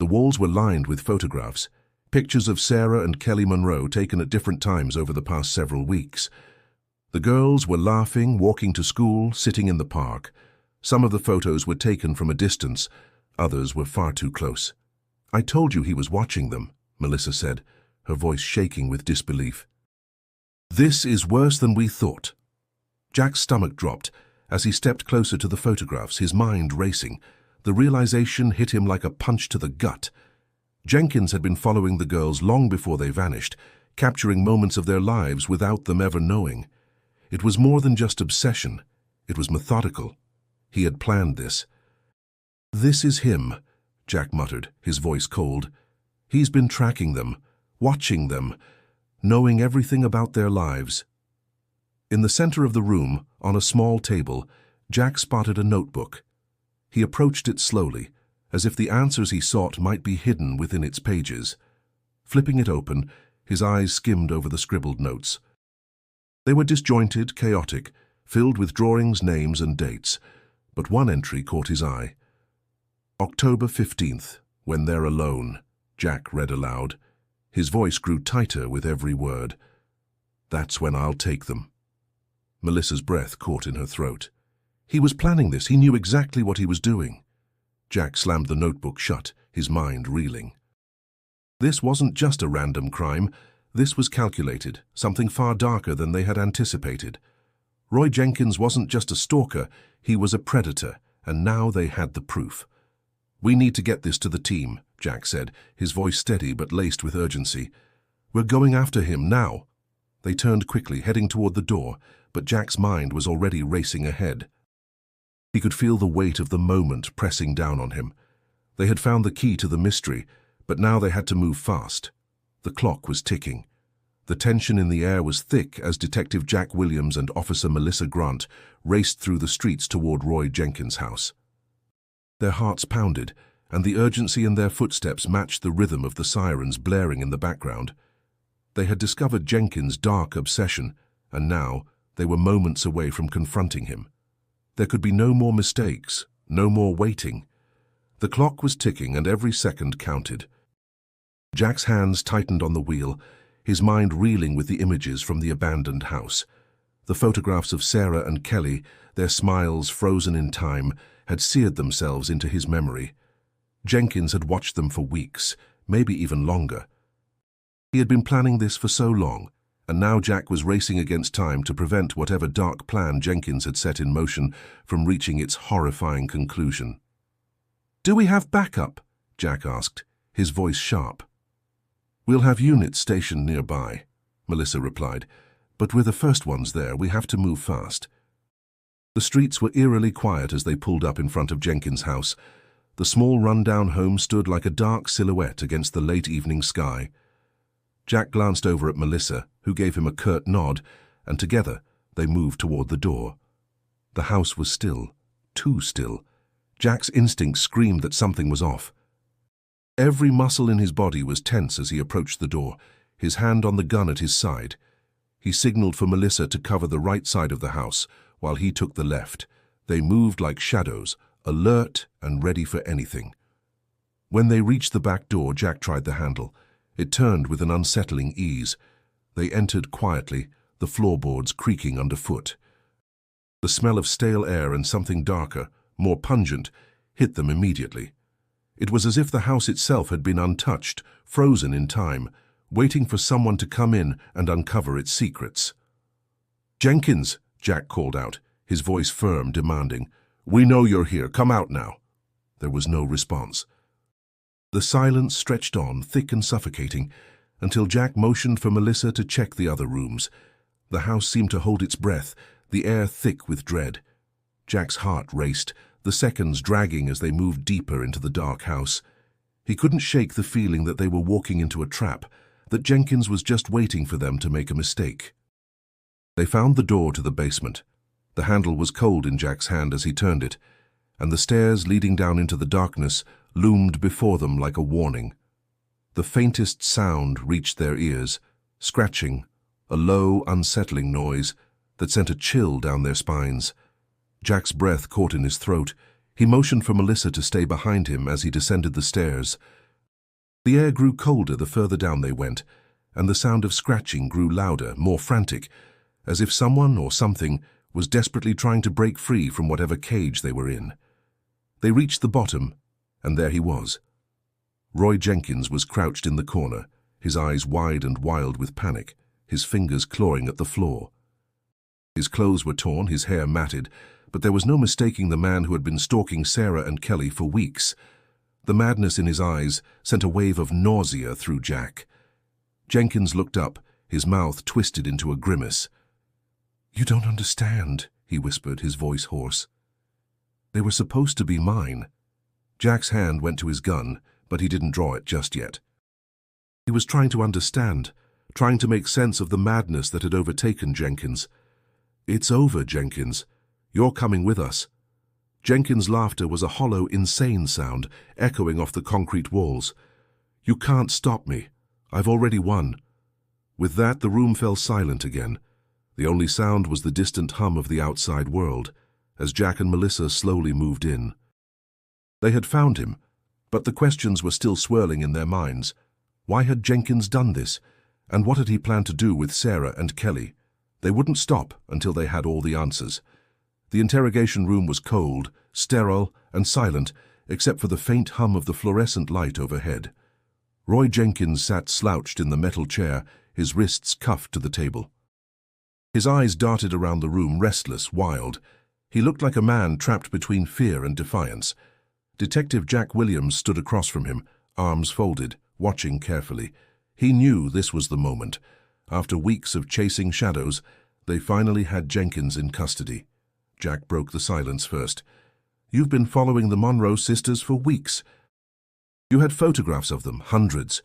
The walls were lined with photographs, pictures of Sarah and Kelly Monroe taken at different times over the past several weeks. The girls were laughing, walking to school, sitting in the park. Some of the photos were taken from a distance, others were far too close. "I told you he was watching them," Melissa said, her voice shaking with disbelief. "This is worse than we thought." Jack's stomach dropped as he stepped closer to the photographs, his mind racing. The realization hit him like a punch to the gut. Jenkins had been following the girls long before they vanished, capturing moments of their lives without them ever knowing. It was more than just obsession. It was methodical. He had planned this. "This is him," Jack muttered, his voice cold. "He's been tracking them, watching them, knowing everything about their lives." In the center of the room, on a small table, Jack spotted a notebook. He approached it slowly, as if the answers he sought might be hidden within its pages. Flipping it open, his eyes skimmed over the scribbled notes. They were disjointed, chaotic, filled with drawings, names, and dates, but one entry caught his eye. "October 15th, when they're alone," Jack read aloud. His voice grew tighter with every word. "That's when I'll take them." Melissa's breath caught in her throat. He was planning this. He knew exactly what he was doing. Jack slammed the notebook shut, his mind reeling. This wasn't just a random crime. This was calculated, something far darker than they had anticipated. Roy Jenkins wasn't just a stalker, he was a predator, and now they had the proof. "We need to get this to the team," Jack said, his voice steady but laced with urgency. "We're going after him now." They turned quickly, heading toward the door, but Jack's mind was already racing ahead. He could feel the weight of the moment pressing down on him. They had found the key to the mystery, but now they had to move fast. The clock was ticking. The tension in the air was thick as Detective Jack Williams and Officer Melissa Grant raced through the streets toward Roy Jenkins' house. Their hearts pounded, and the urgency in their footsteps matched the rhythm of the sirens blaring in the background. They had discovered Jenkins' dark obsession, and now they were moments away from confronting him. There could be no more mistakes, no more waiting. The clock was ticking and every second counted. Jack's hands tightened on the wheel, his mind reeling with the images from the abandoned house. The photographs of Sarah and Kelly, their smiles frozen in time, had seared themselves into his memory. Jenkins had watched them for weeks, maybe even longer. He had been planning this for so long, and now Jack was racing against time to prevent whatever dark plan Jenkins had set in motion from reaching its horrifying conclusion. "Do we have backup?" Jack asked, his voice sharp. "We'll have units stationed nearby," Melissa replied, "but we're the first ones there. We have to move fast." The streets were eerily quiet as they pulled up in front of Jenkins' house. The small run-down home stood like a dark silhouette against the late evening sky. Jack glanced over at Melissa, who gave him a curt nod, and together they moved toward the door. The house was still, too still. Jack's instinct screamed that something was off. Every muscle in his body was tense as he approached the door, his hand on the gun at his side. He signaled for Melissa to cover the right side of the house, while he took the left. They moved like shadows, alert and ready for anything. When they reached the back door, Jack tried the handle. It turned with an unsettling ease. They entered quietly, the floorboards creaking underfoot. The smell of stale air and something darker, more pungent, hit them immediately. It was as if the house itself had been untouched, frozen in time, waiting for someone to come in and uncover its secrets. "Jenkins," Jack called out, his voice firm, demanding, "We know you're here. Come out now." There was no response. The silence stretched on, thick and suffocating, until Jack motioned for Melissa to check the other rooms. The house seemed to hold its breath, the air thick with dread. Jack's heart raced, the seconds dragging as they moved deeper into the dark house. He couldn't shake the feeling that they were walking into a trap, that Jenkins was just waiting for them to make a mistake. They found the door to the basement. The handle was cold in Jack's hand as he turned it, and the stairs leading down into the darkness loomed before them like a warning. The faintest sound reached their ears, scratching, a low, unsettling noise that sent a chill down their spines. Jack's breath caught in his throat. He motioned for Melissa to stay behind him as he descended the stairs. The air grew colder the further down they went, and the sound of scratching grew louder, more frantic, as if someone or something was desperately trying to break free from whatever cage they were in. They reached the bottom, and there he was. Roy Jenkins was crouched in the corner, his eyes wide and wild with panic, his fingers clawing at the floor. His clothes were torn, his hair matted, but there was no mistaking the man who had been stalking Sarah and Kelly for weeks. The madness in his eyes sent a wave of nausea through Jack. Jenkins looked up, his mouth twisted into a grimace. "You don't understand," he whispered, his voice hoarse. "They were supposed to be mine." Jack's hand went to his gun, but he didn't draw it just yet. He was trying to understand, trying to make sense of the madness that had overtaken Jenkins. "It's over, Jenkins. You're coming with us." Jenkins' laughter was a hollow, insane sound, echoing off the concrete walls. "You can't stop me. I've already won." With that, the room fell silent again. The only sound was the distant hum of the outside world, as Jack and Melissa slowly moved in. They had found him, but the questions were still swirling in their minds. Why had Jenkins done this? And what had he planned to do with Sarah and Kelly? They wouldn't stop until they had all the answers. The interrogation room was cold, sterile, and silent, except for the faint hum of the fluorescent light overhead. Roy Jenkins sat slouched in the metal chair, his wrists cuffed to the table. His eyes darted around the room, restless, wild. He looked like a man trapped between fear and defiance. Detective Jack Williams stood across from him, arms folded, watching carefully. He knew this was the moment. After weeks of chasing shadows, they finally had Jenkins in custody. Jack broke the silence first. "You've been following the Monroe sisters for weeks. You had photographs of them, hundreds.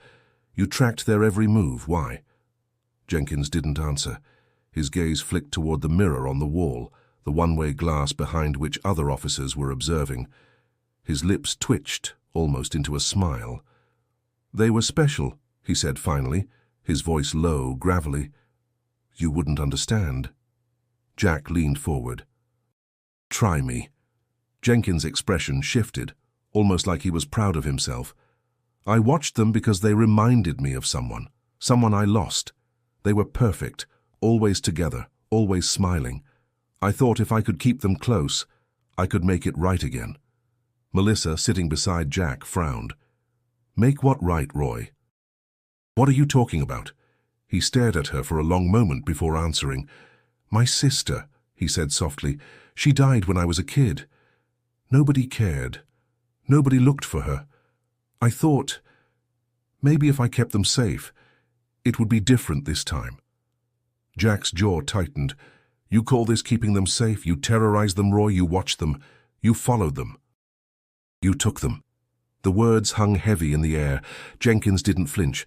You tracked their every move. Why?" Jenkins didn't answer. His gaze flicked toward the mirror on the wall, the one-way glass behind which other officers were observing. His lips twitched, almost into a smile. "They were special," he said finally, his voice low, gravelly. "You wouldn't understand." Jack leaned forward. "Try me." Jenkins' expression shifted, almost like he was proud of himself. "I watched them because they reminded me of someone I lost. They were perfect, always together, always smiling. I thought if I could keep them close, I could make it right again." Melissa, sitting beside Jack, frowned. "Make what right, Roy?" "What are you talking about?" He stared at her for a long moment before answering. "My sister," he said softly. "She died when I was a kid. Nobody cared. Nobody looked for her. I thought, maybe if I kept them safe, it would be different this time." Jack's jaw tightened. "You call this keeping them safe? You terrorized them, Roy. You watched them. You followed them. You took them." The words hung heavy in the air. Jenkins didn't flinch.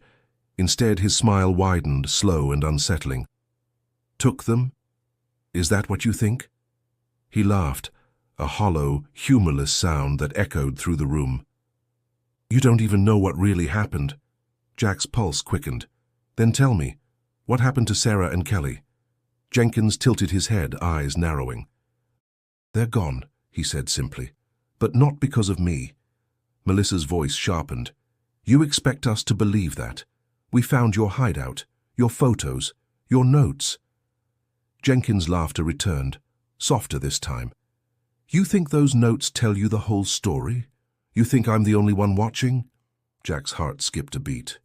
Instead, his smile widened, slow and unsettling. "Took them? Is that what you think?" He laughed, a hollow, humorless sound that echoed through the room. "You don't even know what really happened." Jack's pulse quickened. "Then tell me, what happened to Sarah and Kelly?" Jenkins tilted his head, eyes narrowing. "They're gone," he said simply. "But not because of me." Melissa's voice sharpened. "You expect us to believe that? We found your hideout, your photos, your notes." Jenkins' laughter returned, softer this time. "You think those notes tell you the whole story? You think I'm the only one watching?" Jack's heart skipped a beat.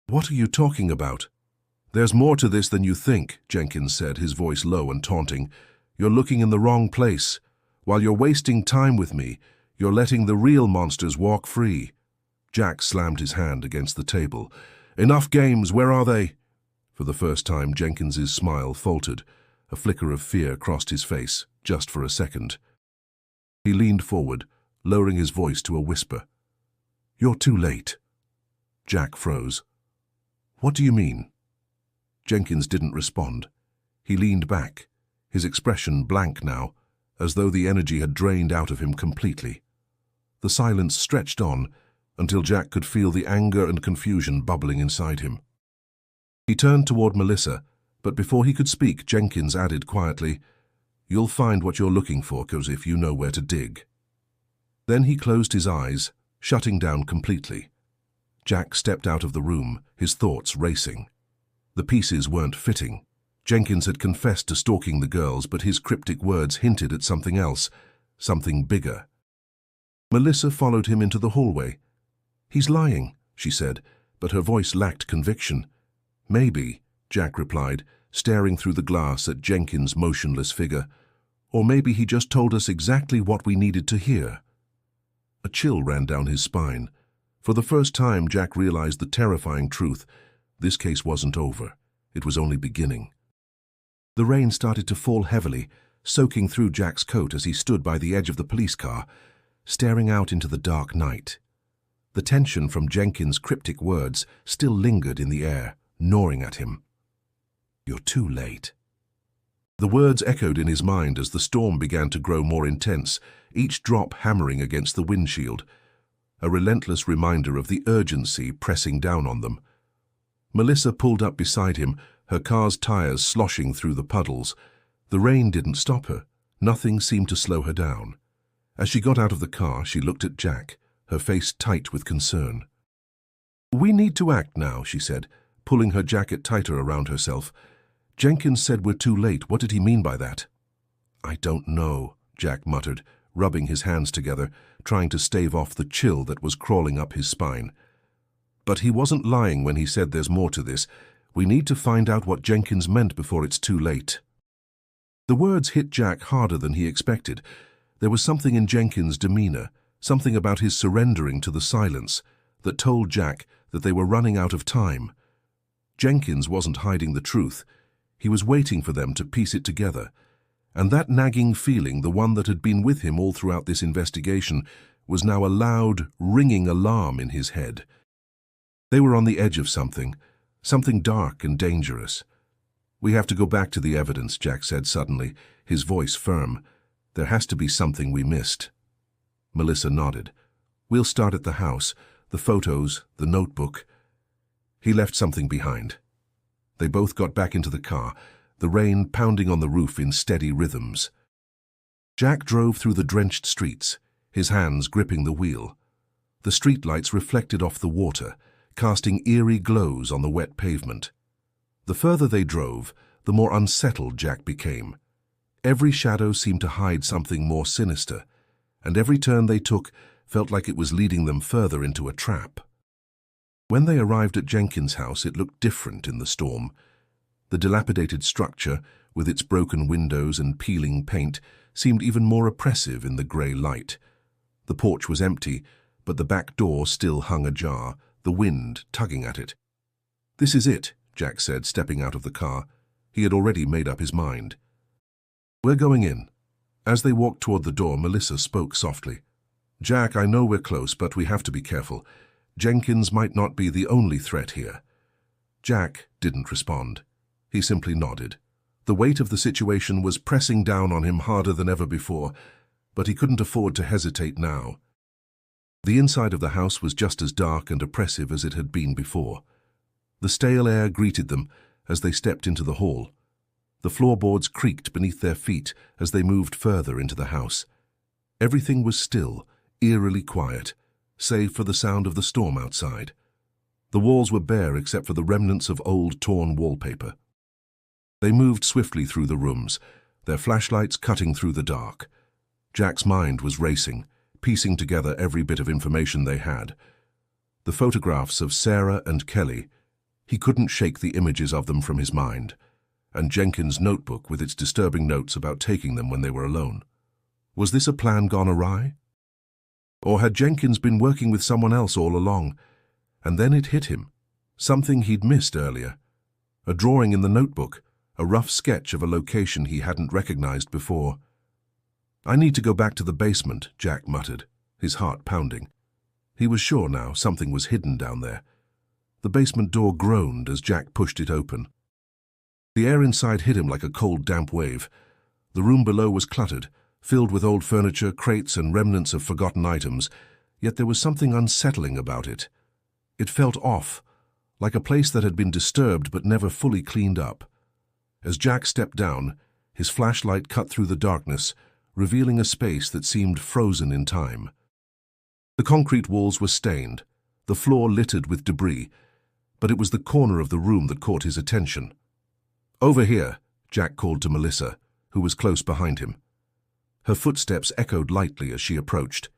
"What are you talking about?" "There's more to this than you think," Jenkins said, his voice low and taunting. "You're looking in the wrong place. While you're wasting time with me, you're letting the real monsters walk free." Jack slammed his hand against the table. "Enough games, where are they?" For the first time, Jenkins's smile faltered. A flicker of fear crossed his face, just for a second. He leaned forward, lowering his voice to a whisper. "You're too late." Jack froze. "What do you mean?" Jenkins didn't respond. He leaned back, his expression blank now, as though the energy had drained out of him completely. The silence stretched on until Jack could feel the anger and confusion bubbling inside him. He turned toward Melissa, but before he could speak, Jenkins added quietly, "You'll find what you're looking for, Coz, if you know where to dig." Then he closed his eyes, shutting down completely. Jack stepped out of the room, his thoughts racing. The pieces weren't fitting. Jenkins had confessed to stalking the girls, but his cryptic words hinted at something else, something bigger. Melissa followed him into the hallway. "He's lying," she said, but her voice lacked conviction. "Maybe," Jack replied, staring through the glass at Jenkins' motionless figure. "Or maybe he just told us exactly what we needed to hear." A chill ran down his spine. For the first time, Jack realized the terrifying truth. This case wasn't over. It was only beginning. The rain started to fall heavily, soaking through Jack's coat as he stood by the edge of the police car, staring out into the dark night. The tension from Jenkins' cryptic words still lingered in the air, gnawing at him. "You're too late." The words echoed in his mind as the storm began to grow more intense, each drop hammering against the windshield, a relentless reminder of the urgency pressing down on them. Melissa pulled up beside him, her car's tires sloshing through the puddles. The rain didn't stop her. Nothing seemed to slow her down. As she got out of the car, she looked at Jack, her face tight with concern. "We need to act now," she said, pulling her jacket tighter around herself. "Jenkins said we're too late. What did he mean by that?" "I don't know," Jack muttered, rubbing his hands together, trying to stave off the chill that was crawling up his spine. "But he wasn't lying when he said there's more to this. We need to find out what Jenkins meant before it's too late." The words hit Jack harder than he expected. There was something in Jenkins' demeanor, something about his surrendering to the silence that told Jack that they were running out of time. Jenkins wasn't hiding the truth. He was waiting for them to piece it together. And that nagging feeling, the one that had been with him all throughout this investigation, was now a loud, ringing alarm in his head. They were on the edge of something dark and dangerous. "We have to go back to the evidence," Jack said suddenly, his voice firm. "There has to be something we missed." Melissa nodded. "We'll start at the house, the photos, the notebook." He left something behind. They both got back into the car, the rain pounding on the roof in steady rhythms. Jack drove through the drenched streets, his hands gripping the wheel. The streetlights reflected off the water, casting eerie glows on the wet pavement. The further they drove, the more unsettled Jack became. Every shadow seemed to hide something more sinister, and every turn they took felt like it was leading them further into a trap. When they arrived at Jenkins' house, it looked different in the storm. The dilapidated structure, with its broken windows and peeling paint, seemed even more oppressive in the grey light. The porch was empty, but the back door still hung ajar, the wind tugging at it. "This is it," Jack said, stepping out of the car. He had already made up his mind. "We're going in." As they walked toward the door, Melissa spoke softly. "Jack, I know we're close, but we have to be careful. Jenkins might not be the only threat here." Jack didn't respond. He simply nodded. The weight of the situation was pressing down on him harder than ever before, but he couldn't afford to hesitate now. The inside of the house was just as dark and oppressive as it had been before. The stale air greeted them as they stepped into the hall. The floorboards creaked beneath their feet as they moved further into the house. Everything was still, eerily quiet, save for the sound of the storm outside. The walls were bare except for the remnants of old, torn wallpaper. They moved swiftly through the rooms, their flashlights cutting through the dark. Jack's mind was racing, piecing together every bit of information they had. The photographs of Sarah and Kelly, he couldn't shake the images of them from his mind, and Jenkins' notebook with its disturbing notes about taking them when they were alone. Was this a plan gone awry? Or had Jenkins been working with someone else all along? And then it hit him. Something he'd missed earlier. A drawing in the notebook, a rough sketch of a location he hadn't recognized before. "I need to go back to the basement," Jack muttered, his heart pounding. He was sure now something was hidden down there. The basement door groaned as Jack pushed it open. The air inside hit him like a cold, damp wave. The room below was cluttered, filled with old furniture, crates, and remnants of forgotten items, yet there was something unsettling about it. It felt off, like a place that had been disturbed but never fully cleaned up. As Jack stepped down, his flashlight cut through the darkness, revealing a space that seemed frozen in time. The concrete walls were stained, the floor littered with debris, but it was the corner of the room that caught his attention. "Over here," Jack called to Melissa, who was close behind him. Her footsteps echoed lightly as she approached.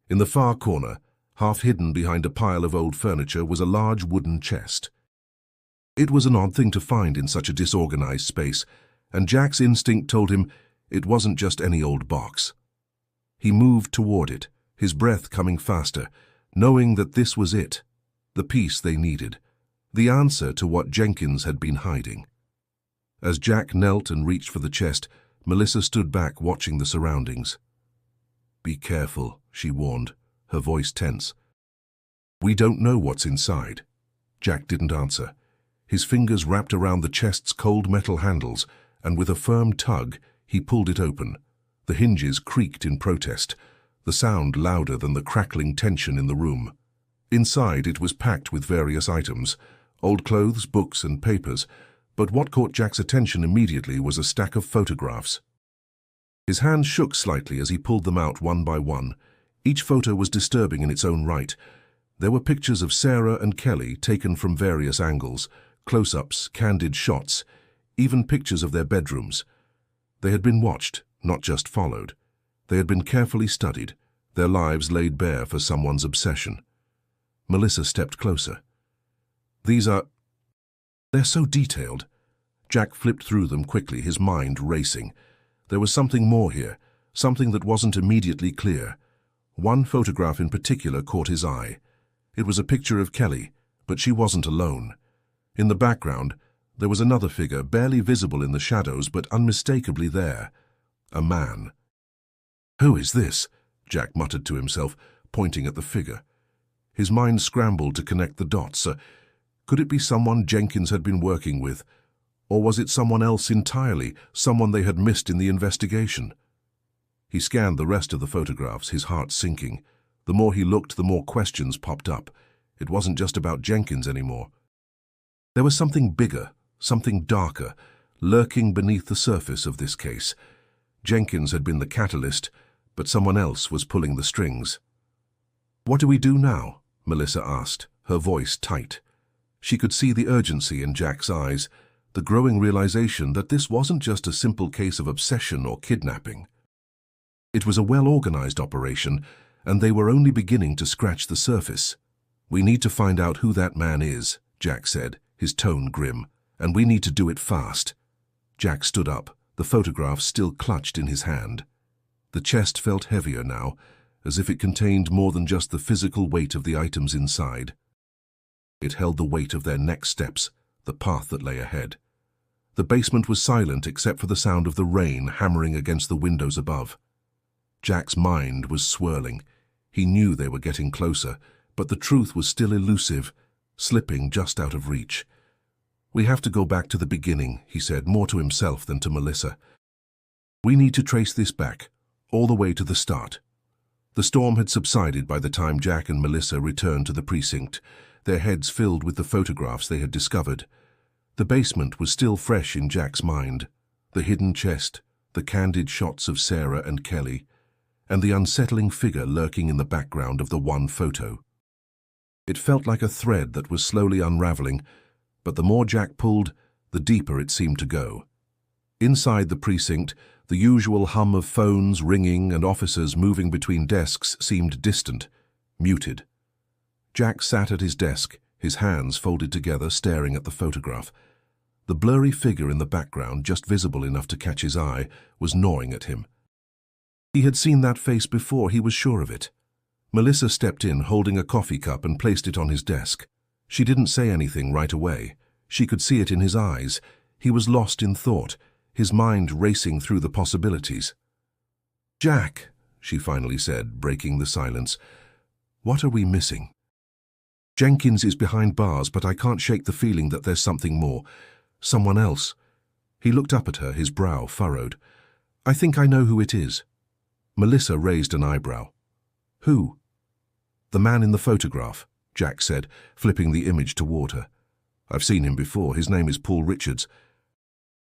In the far corner, half hidden behind a pile of old furniture, was a large wooden chest. It was an odd thing to find in such a disorganized space, and Jack's instinct told him it wasn't just any old box. He moved toward it, his breath coming faster, knowing that this was it, the piece they needed, the answer to what Jenkins had been hiding. As Jack knelt and reached for the chest, Melissa stood back watching the surroundings. "Be careful," she warned, her voice tense. "We don't know what's inside." Jack didn't answer. His fingers wrapped around the chest's cold metal handles, and with a firm tug, he pulled it open. The hinges creaked in protest, the sound louder than the crackling tension in the room. Inside, it was packed with various items, old clothes, books, and papers, but what caught Jack's attention immediately was a stack of photographs. His hands shook slightly as he pulled them out one by one. Each photo was disturbing in its own right. There were pictures of Sarah and Kelly taken from various angles, close-ups, candid shots, even pictures of their bedrooms. They had been watched, not just followed. They had been carefully studied, their lives laid bare for someone's obsession. Melissa stepped closer. They're so detailed." Jack flipped through them quickly, his mind racing. There was something more here, something that wasn't immediately clear. One photograph in particular caught his eye. It was a picture of Kelly, but she wasn't alone. In the background, there was another figure, barely visible in the shadows, but unmistakably there. A man. "Who is this?" Jack muttered to himself, pointing at the figure. His mind scrambled to connect the dots. Could it be someone Jenkins had been working with? Or was it someone else entirely, someone they had missed in the investigation? He scanned the rest of the photographs, his heart sinking. The more he looked, the more questions popped up. It wasn't just about Jenkins anymore. There was something bigger, something darker, lurking beneath the surface of this case. Jenkins had been the catalyst, but someone else was pulling the strings. "What do we do now?" Melissa asked, her voice tight. She could see the urgency in Jack's eyes, the growing realization that this wasn't just a simple case of obsession or kidnapping. It was a well-organized operation, and they were only beginning to scratch the surface. "We need to find out who that man is," Jack said, his tone grim, "and we need to do it fast." Jack stood up, the photograph still clutched in his hand. The chest felt heavier now, as if it contained more than just the physical weight of the items inside. It held the weight of their next steps, the path that lay ahead. The basement was silent except for the sound of the rain hammering against the windows above. Jack's mind was swirling. He knew they were getting closer, but the truth was still elusive, slipping just out of reach. "We have to go back to the beginning," he said, more to himself than to Melissa. "We need to trace this back, all the way to the start." The storm had subsided by the time Jack and Melissa returned to the precinct, their heads filled with the photographs they had discovered. The basement was still fresh in Jack's mind, the hidden chest, the candid shots of Sarah and Kelly, and the unsettling figure lurking in the background of the one photo. It felt like a thread that was slowly unraveling, but the more Jack pulled, the deeper it seemed to go. Inside the precinct, the usual hum of phones ringing and officers moving between desks seemed distant, muted. Jack sat at his desk, his hands folded together, staring at the photograph. The blurry figure in the background, just visible enough to catch his eye, was gnawing at him. He had seen that face before, he was sure of it. Melissa stepped in, holding a coffee cup, and placed it on his desk. She didn't say anything right away. She could see it in his eyes. He was lost in thought, his mind racing through the possibilities. "Jack," she finally said, breaking the silence, "what are we missing? Jenkins is behind bars, but I can't shake the feeling that there's something more. Someone else." He looked up at her, his brow furrowed. "I think I know who it is." Melissa raised an eyebrow. "Who?" "The man in the photograph," Jack said, flipping the image toward her. "I've seen him before. His name is Paul Richards.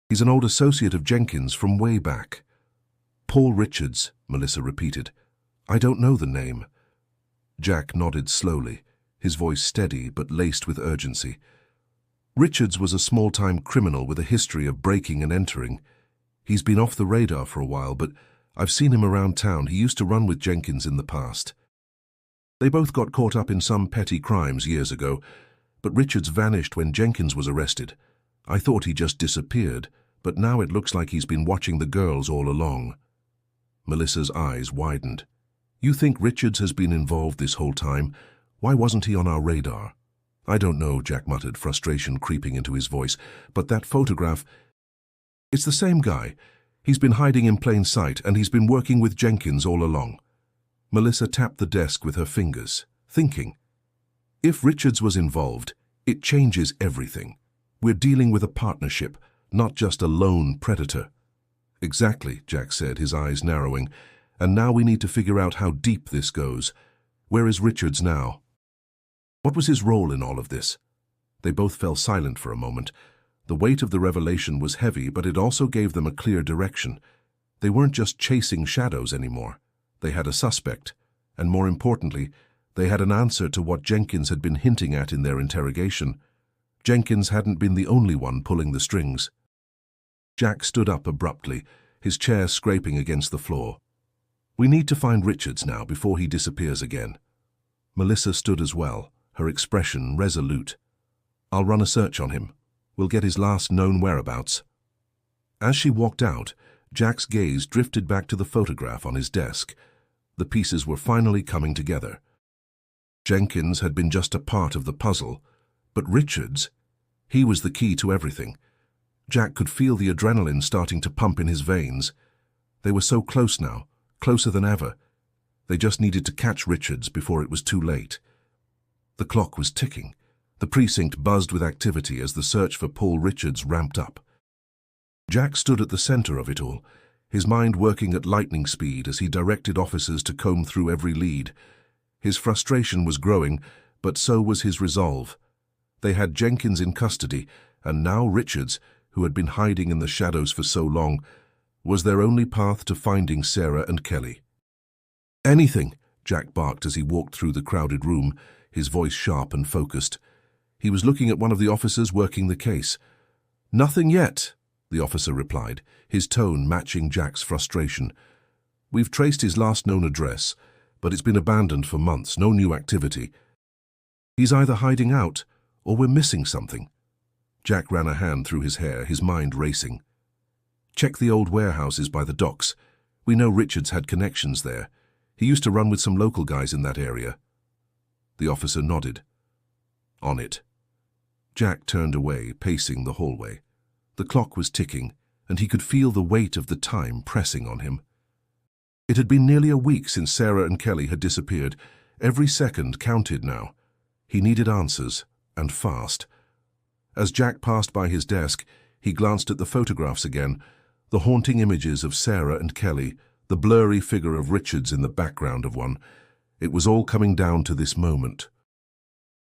He's an old associate of Jenkins from way back." "Paul Richards," Melissa repeated. "I don't know the name." Jack nodded slowly, his voice steady but laced with urgency. "Richards was a small-time criminal with a history of breaking and entering. He's been off the radar for a while, but I've seen him around town. He used to run with Jenkins in the past. They both got caught up in some petty crimes years ago, but Richards vanished when Jenkins was arrested. I thought he just disappeared, but now it looks like he's been watching the girls all along." Melissa's eyes widened. "You think Richards has been involved this whole time? Why wasn't he on our radar?" "I don't know," Jack muttered, frustration creeping into his voice, "but that photograph, it's the same guy. He's been hiding in plain sight, and he's been working with Jenkins all along." Melissa tapped the desk with her fingers, thinking. If Richards was involved, it changes everything. We're dealing with a partnership, not just a lone predator. "Exactly," Jack said, his eyes narrowing. "And now we need to figure out how deep this goes. Where is Richards now? What was his role in all of this?" They both fell silent for a moment. The weight of the revelation was heavy, but it also gave them a clear direction. They weren't just chasing shadows anymore. They had a suspect, and more importantly, they had an answer to what Jenkins had been hinting at in their interrogation. Jenkins hadn't been the only one pulling the strings. Jack stood up abruptly, his chair scraping against the floor. "We need to find Richards now before he disappears again." Melissa stood as well, her expression resolute. "I'll run a search on him. We'll get his last known whereabouts." As she walked out, Jack's gaze drifted back to the photograph on his desk. The pieces were finally coming together. Jenkins had been just a part of the puzzle, but Richards, he was the key to everything. Jack could feel the adrenaline starting to pump in his veins. They were so close now, closer than ever. They just needed to catch Richards before it was too late. The clock was ticking. The precinct buzzed with activity as the search for Paul Richards ramped up. Jack stood at the center of it all, his mind working at lightning speed as he directed officers to comb through every lead. His frustration was growing, but so was his resolve. They had Jenkins in custody, and now Richards, who had been hiding in the shadows for so long, was their only path to finding Sarah and Kelly. "Anything," Jack barked as he walked through the crowded room, his voice sharp and focused. He was looking at one of the officers working the case. "Nothing yet," the officer replied, his tone matching Jack's frustration. "We've traced his last known address, but it's been abandoned for months, no new activity. He's either hiding out, or we're missing something." Jack ran a hand through his hair, his mind racing. "Check the old warehouses by the docks. We know Richards had connections there. He used to run with some local guys in that area." The officer nodded. "On it." Jack turned away, pacing the hallway. The clock was ticking, and he could feel the weight of the time pressing on him. It had been nearly a week since Sarah and Kelly had disappeared. Every second counted now. He needed answers, and fast. As Jack passed by his desk, he glanced at the photographs again, the haunting images of Sarah and Kelly, the blurry figure of Richards in the background of one. It was all coming down to this moment.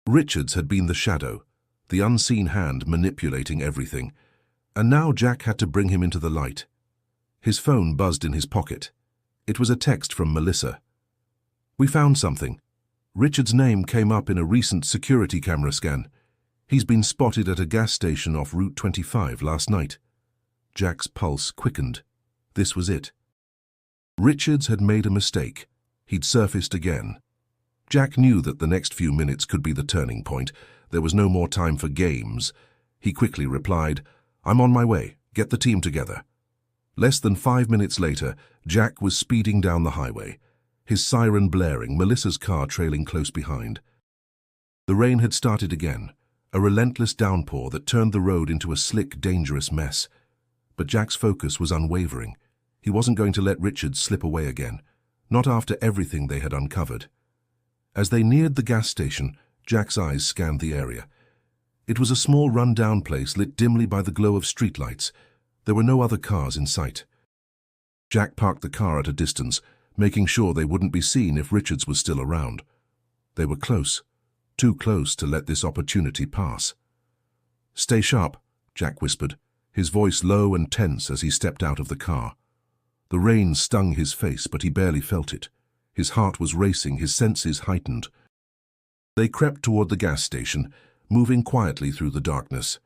Richards had been the shadow, the unseen hand manipulating everything, and now Jack had to bring him into the light. His phone buzzed in his pocket. It was a text from Melissa. "We found something. Richard's name came up in a recent security camera scan. He's been spotted at a gas station off Route 25 last night." Jack's pulse quickened. This was it. Richards had made a mistake. He'd surfaced again. Jack knew that the next few minutes could be the turning point. There was no more time for games. He quickly replied, "I'm on my way. Get the team together." Less than 5 minutes later, Jack was speeding down the highway, his siren blaring, Melissa's car trailing close behind. The rain had started again, a relentless downpour that turned the road into a slick, dangerous mess. But Jack's focus was unwavering. He wasn't going to let Richards slip away again, not after everything they had uncovered. As they neared the gas station, Jack's eyes scanned the area. It was a small, run-down place lit dimly by the glow of streetlights. There were no other cars in sight. Jack parked the car at a distance, making sure they wouldn't be seen if Richards was still around. They were close, too close to let this opportunity pass. "Stay sharp," Jack whispered, his voice low and tense as he stepped out of the car. The rain stung his face, but he barely felt it. His heart was racing, his senses heightened. They crept toward the gas station, moving quietly through the darkness.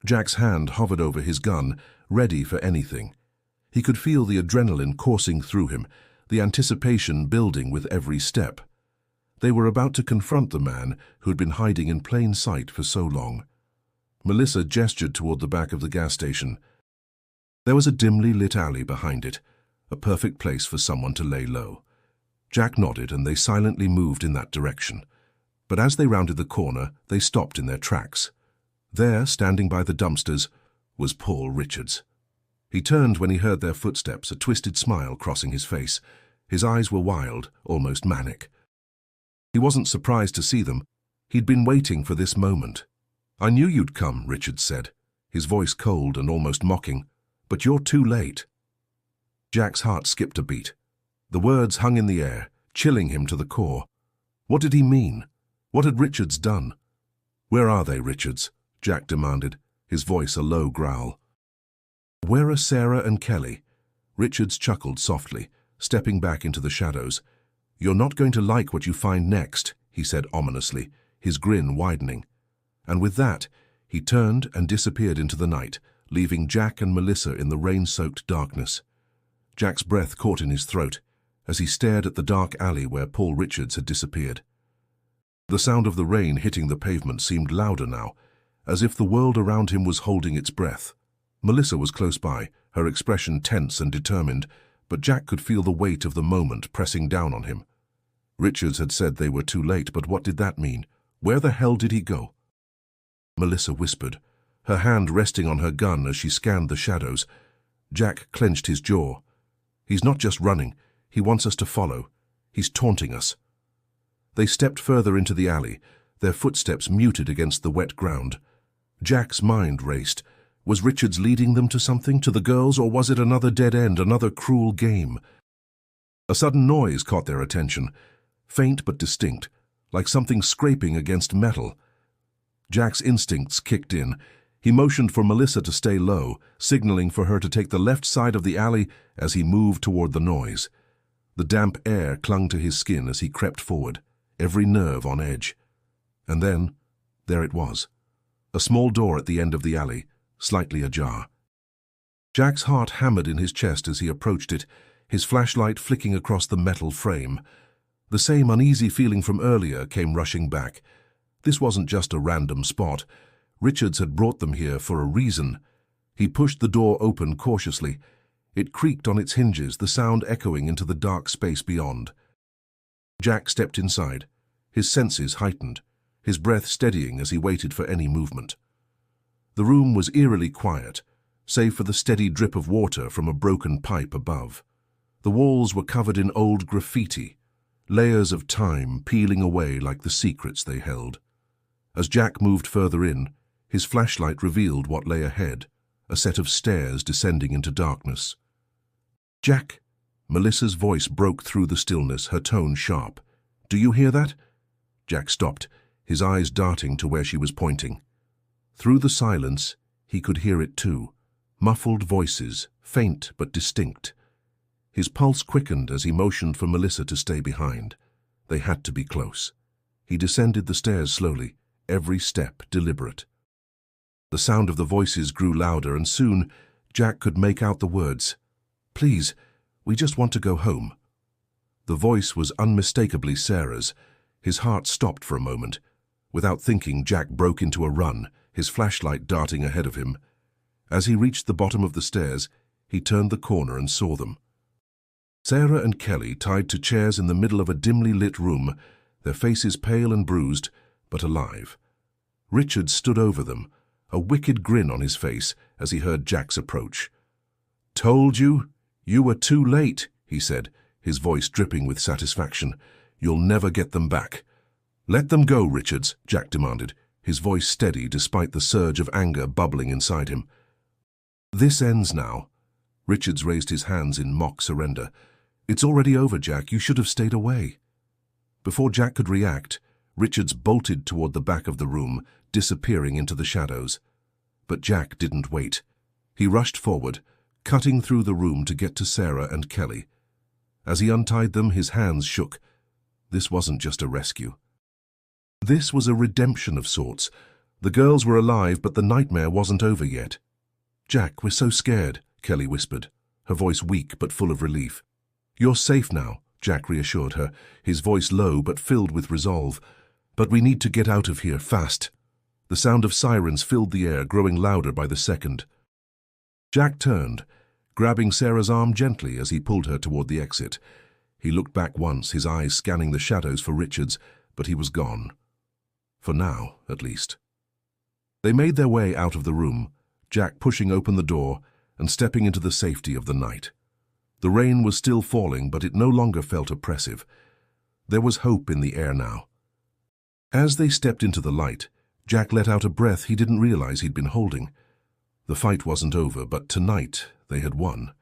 Jack's hand hovered over his gun, ready for anything. He could feel the adrenaline coursing through him, the anticipation building with every step. They were about to confront the man who had been hiding in plain sight for so long. Melissa gestured toward the back of the gas station. There was a dimly lit alley behind it, a perfect place for someone to lay low. Jack nodded, and they silently moved in that direction. But as they rounded the corner, they stopped in their tracks. There, standing by the dumpsters, was Paul Richards. He turned when he heard their footsteps, a twisted smile crossing his face. His eyes were wild, almost manic. He wasn't surprised to see them. He'd been waiting for this moment. "I knew you'd come," Richards said, his voice cold and almost mocking. "But you're too late." Jack's heart skipped a beat. The words hung in the air, chilling him to the core. What did he mean? What had Richards done? "Where are they, Richards?" Jack demanded, his voice a low growl. "Where are Sarah and Kelly?" Richards chuckled softly, stepping back into the shadows. "You're not going to like what you find next," he said ominously, his grin widening. And with that, he turned and disappeared into the night, leaving Jack and Melissa in the rain-soaked darkness. Jack's breath caught in his throat as he stared at the dark alley where Paul Richards had disappeared. The sound of the rain hitting the pavement seemed louder now, as if the world around him was holding its breath. Melissa was close by, her expression tense and determined, but Jack could feel the weight of the moment pressing down on him. Richards had said they were too late, but what did that mean? Where the hell did he go? Melissa whispered, her hand resting on her gun as she scanned the shadows. Jack clenched his jaw. He's not just running, he wants us to follow. He's taunting us. They stepped further into the alley, their footsteps muted against the wet ground. Jack's mind raced. Was Richards leading them to something, to the girls, or was it another dead end, another cruel game? A sudden noise caught their attention, faint but distinct, like something scraping against metal. Jack's instincts kicked in. He motioned for Melissa to stay low, signaling for her to take the left side of the alley as he moved toward the noise. The damp air clung to his skin as he crept forward, every nerve on edge. And then, there it was. A small door at the end of the alley, slightly ajar. Jack's heart hammered in his chest as he approached it, his flashlight flicking across the metal frame. The same uneasy feeling from earlier came rushing back. This wasn't just a random spot. Richards had brought them here for a reason. He pushed the door open cautiously. It creaked on its hinges, the sound echoing into the dark space beyond. Jack stepped inside, his senses heightened, his breath steadying as he waited for any movement. The room was eerily quiet, save for the steady drip of water from a broken pipe above. The walls were covered in old graffiti, layers of time peeling away like the secrets they held. As Jack moved further in, his flashlight revealed what lay ahead, a set of stairs descending into darkness. "Jack," Melissa's voice broke through the stillness, her tone sharp. "Do you hear that?" Jack stopped, his eyes darting to where she was pointing. Through the silence, he could hear it too, muffled voices, faint but distinct. His pulse quickened as he motioned for Melissa to stay behind. They had to be close. He descended the stairs slowly, every step deliberate. The sound of the voices grew louder, and soon Jack could make out the words, "Please, we just want to go home." The voice was unmistakably Sarah's. His heart stopped for a moment. Without thinking, Jack broke into a run, his flashlight darting ahead of him. As he reached the bottom of the stairs, he turned the corner and saw them. Sarah and Kelly tied to chairs in the middle of a dimly lit room, their faces pale and bruised, but alive. Richard stood over them, a wicked grin on his face as he heard Jack's approach. "Told you? You were too late," he said, his voice dripping with satisfaction. "You'll never get them back." "Let them go, Richards," Jack demanded, his voice steady despite the surge of anger bubbling inside him. "This ends now." Richards raised his hands in mock surrender. "It's already over, Jack. You should have stayed away." Before Jack could react, Richards bolted toward the back of the room, disappearing into the shadows. But Jack didn't wait. He rushed forward, cutting through the room to get to Sarah and Kelly. As he untied them, his hands shook. This wasn't just a rescue. This was a redemption of sorts. The girls were alive, but the nightmare wasn't over yet. "Jack, we're so scared," Kelly whispered, her voice weak but full of relief. "You're safe now," Jack reassured her, his voice low but filled with resolve. "But we need to get out of here, fast." The sound of sirens filled the air, growing louder by the second. Jack turned, grabbing Sarah's arm gently as he pulled her toward the exit. He looked back once, his eyes scanning the shadows for Richards, but he was gone. For now, at least. They made their way out of the room, Jack pushing open the door and stepping into the safety of the night. The rain was still falling, but it no longer felt oppressive. There was hope in the air now. As they stepped into the light, Jack let out a breath he didn't realize he'd been holding. The fight wasn't over, but tonight they had won.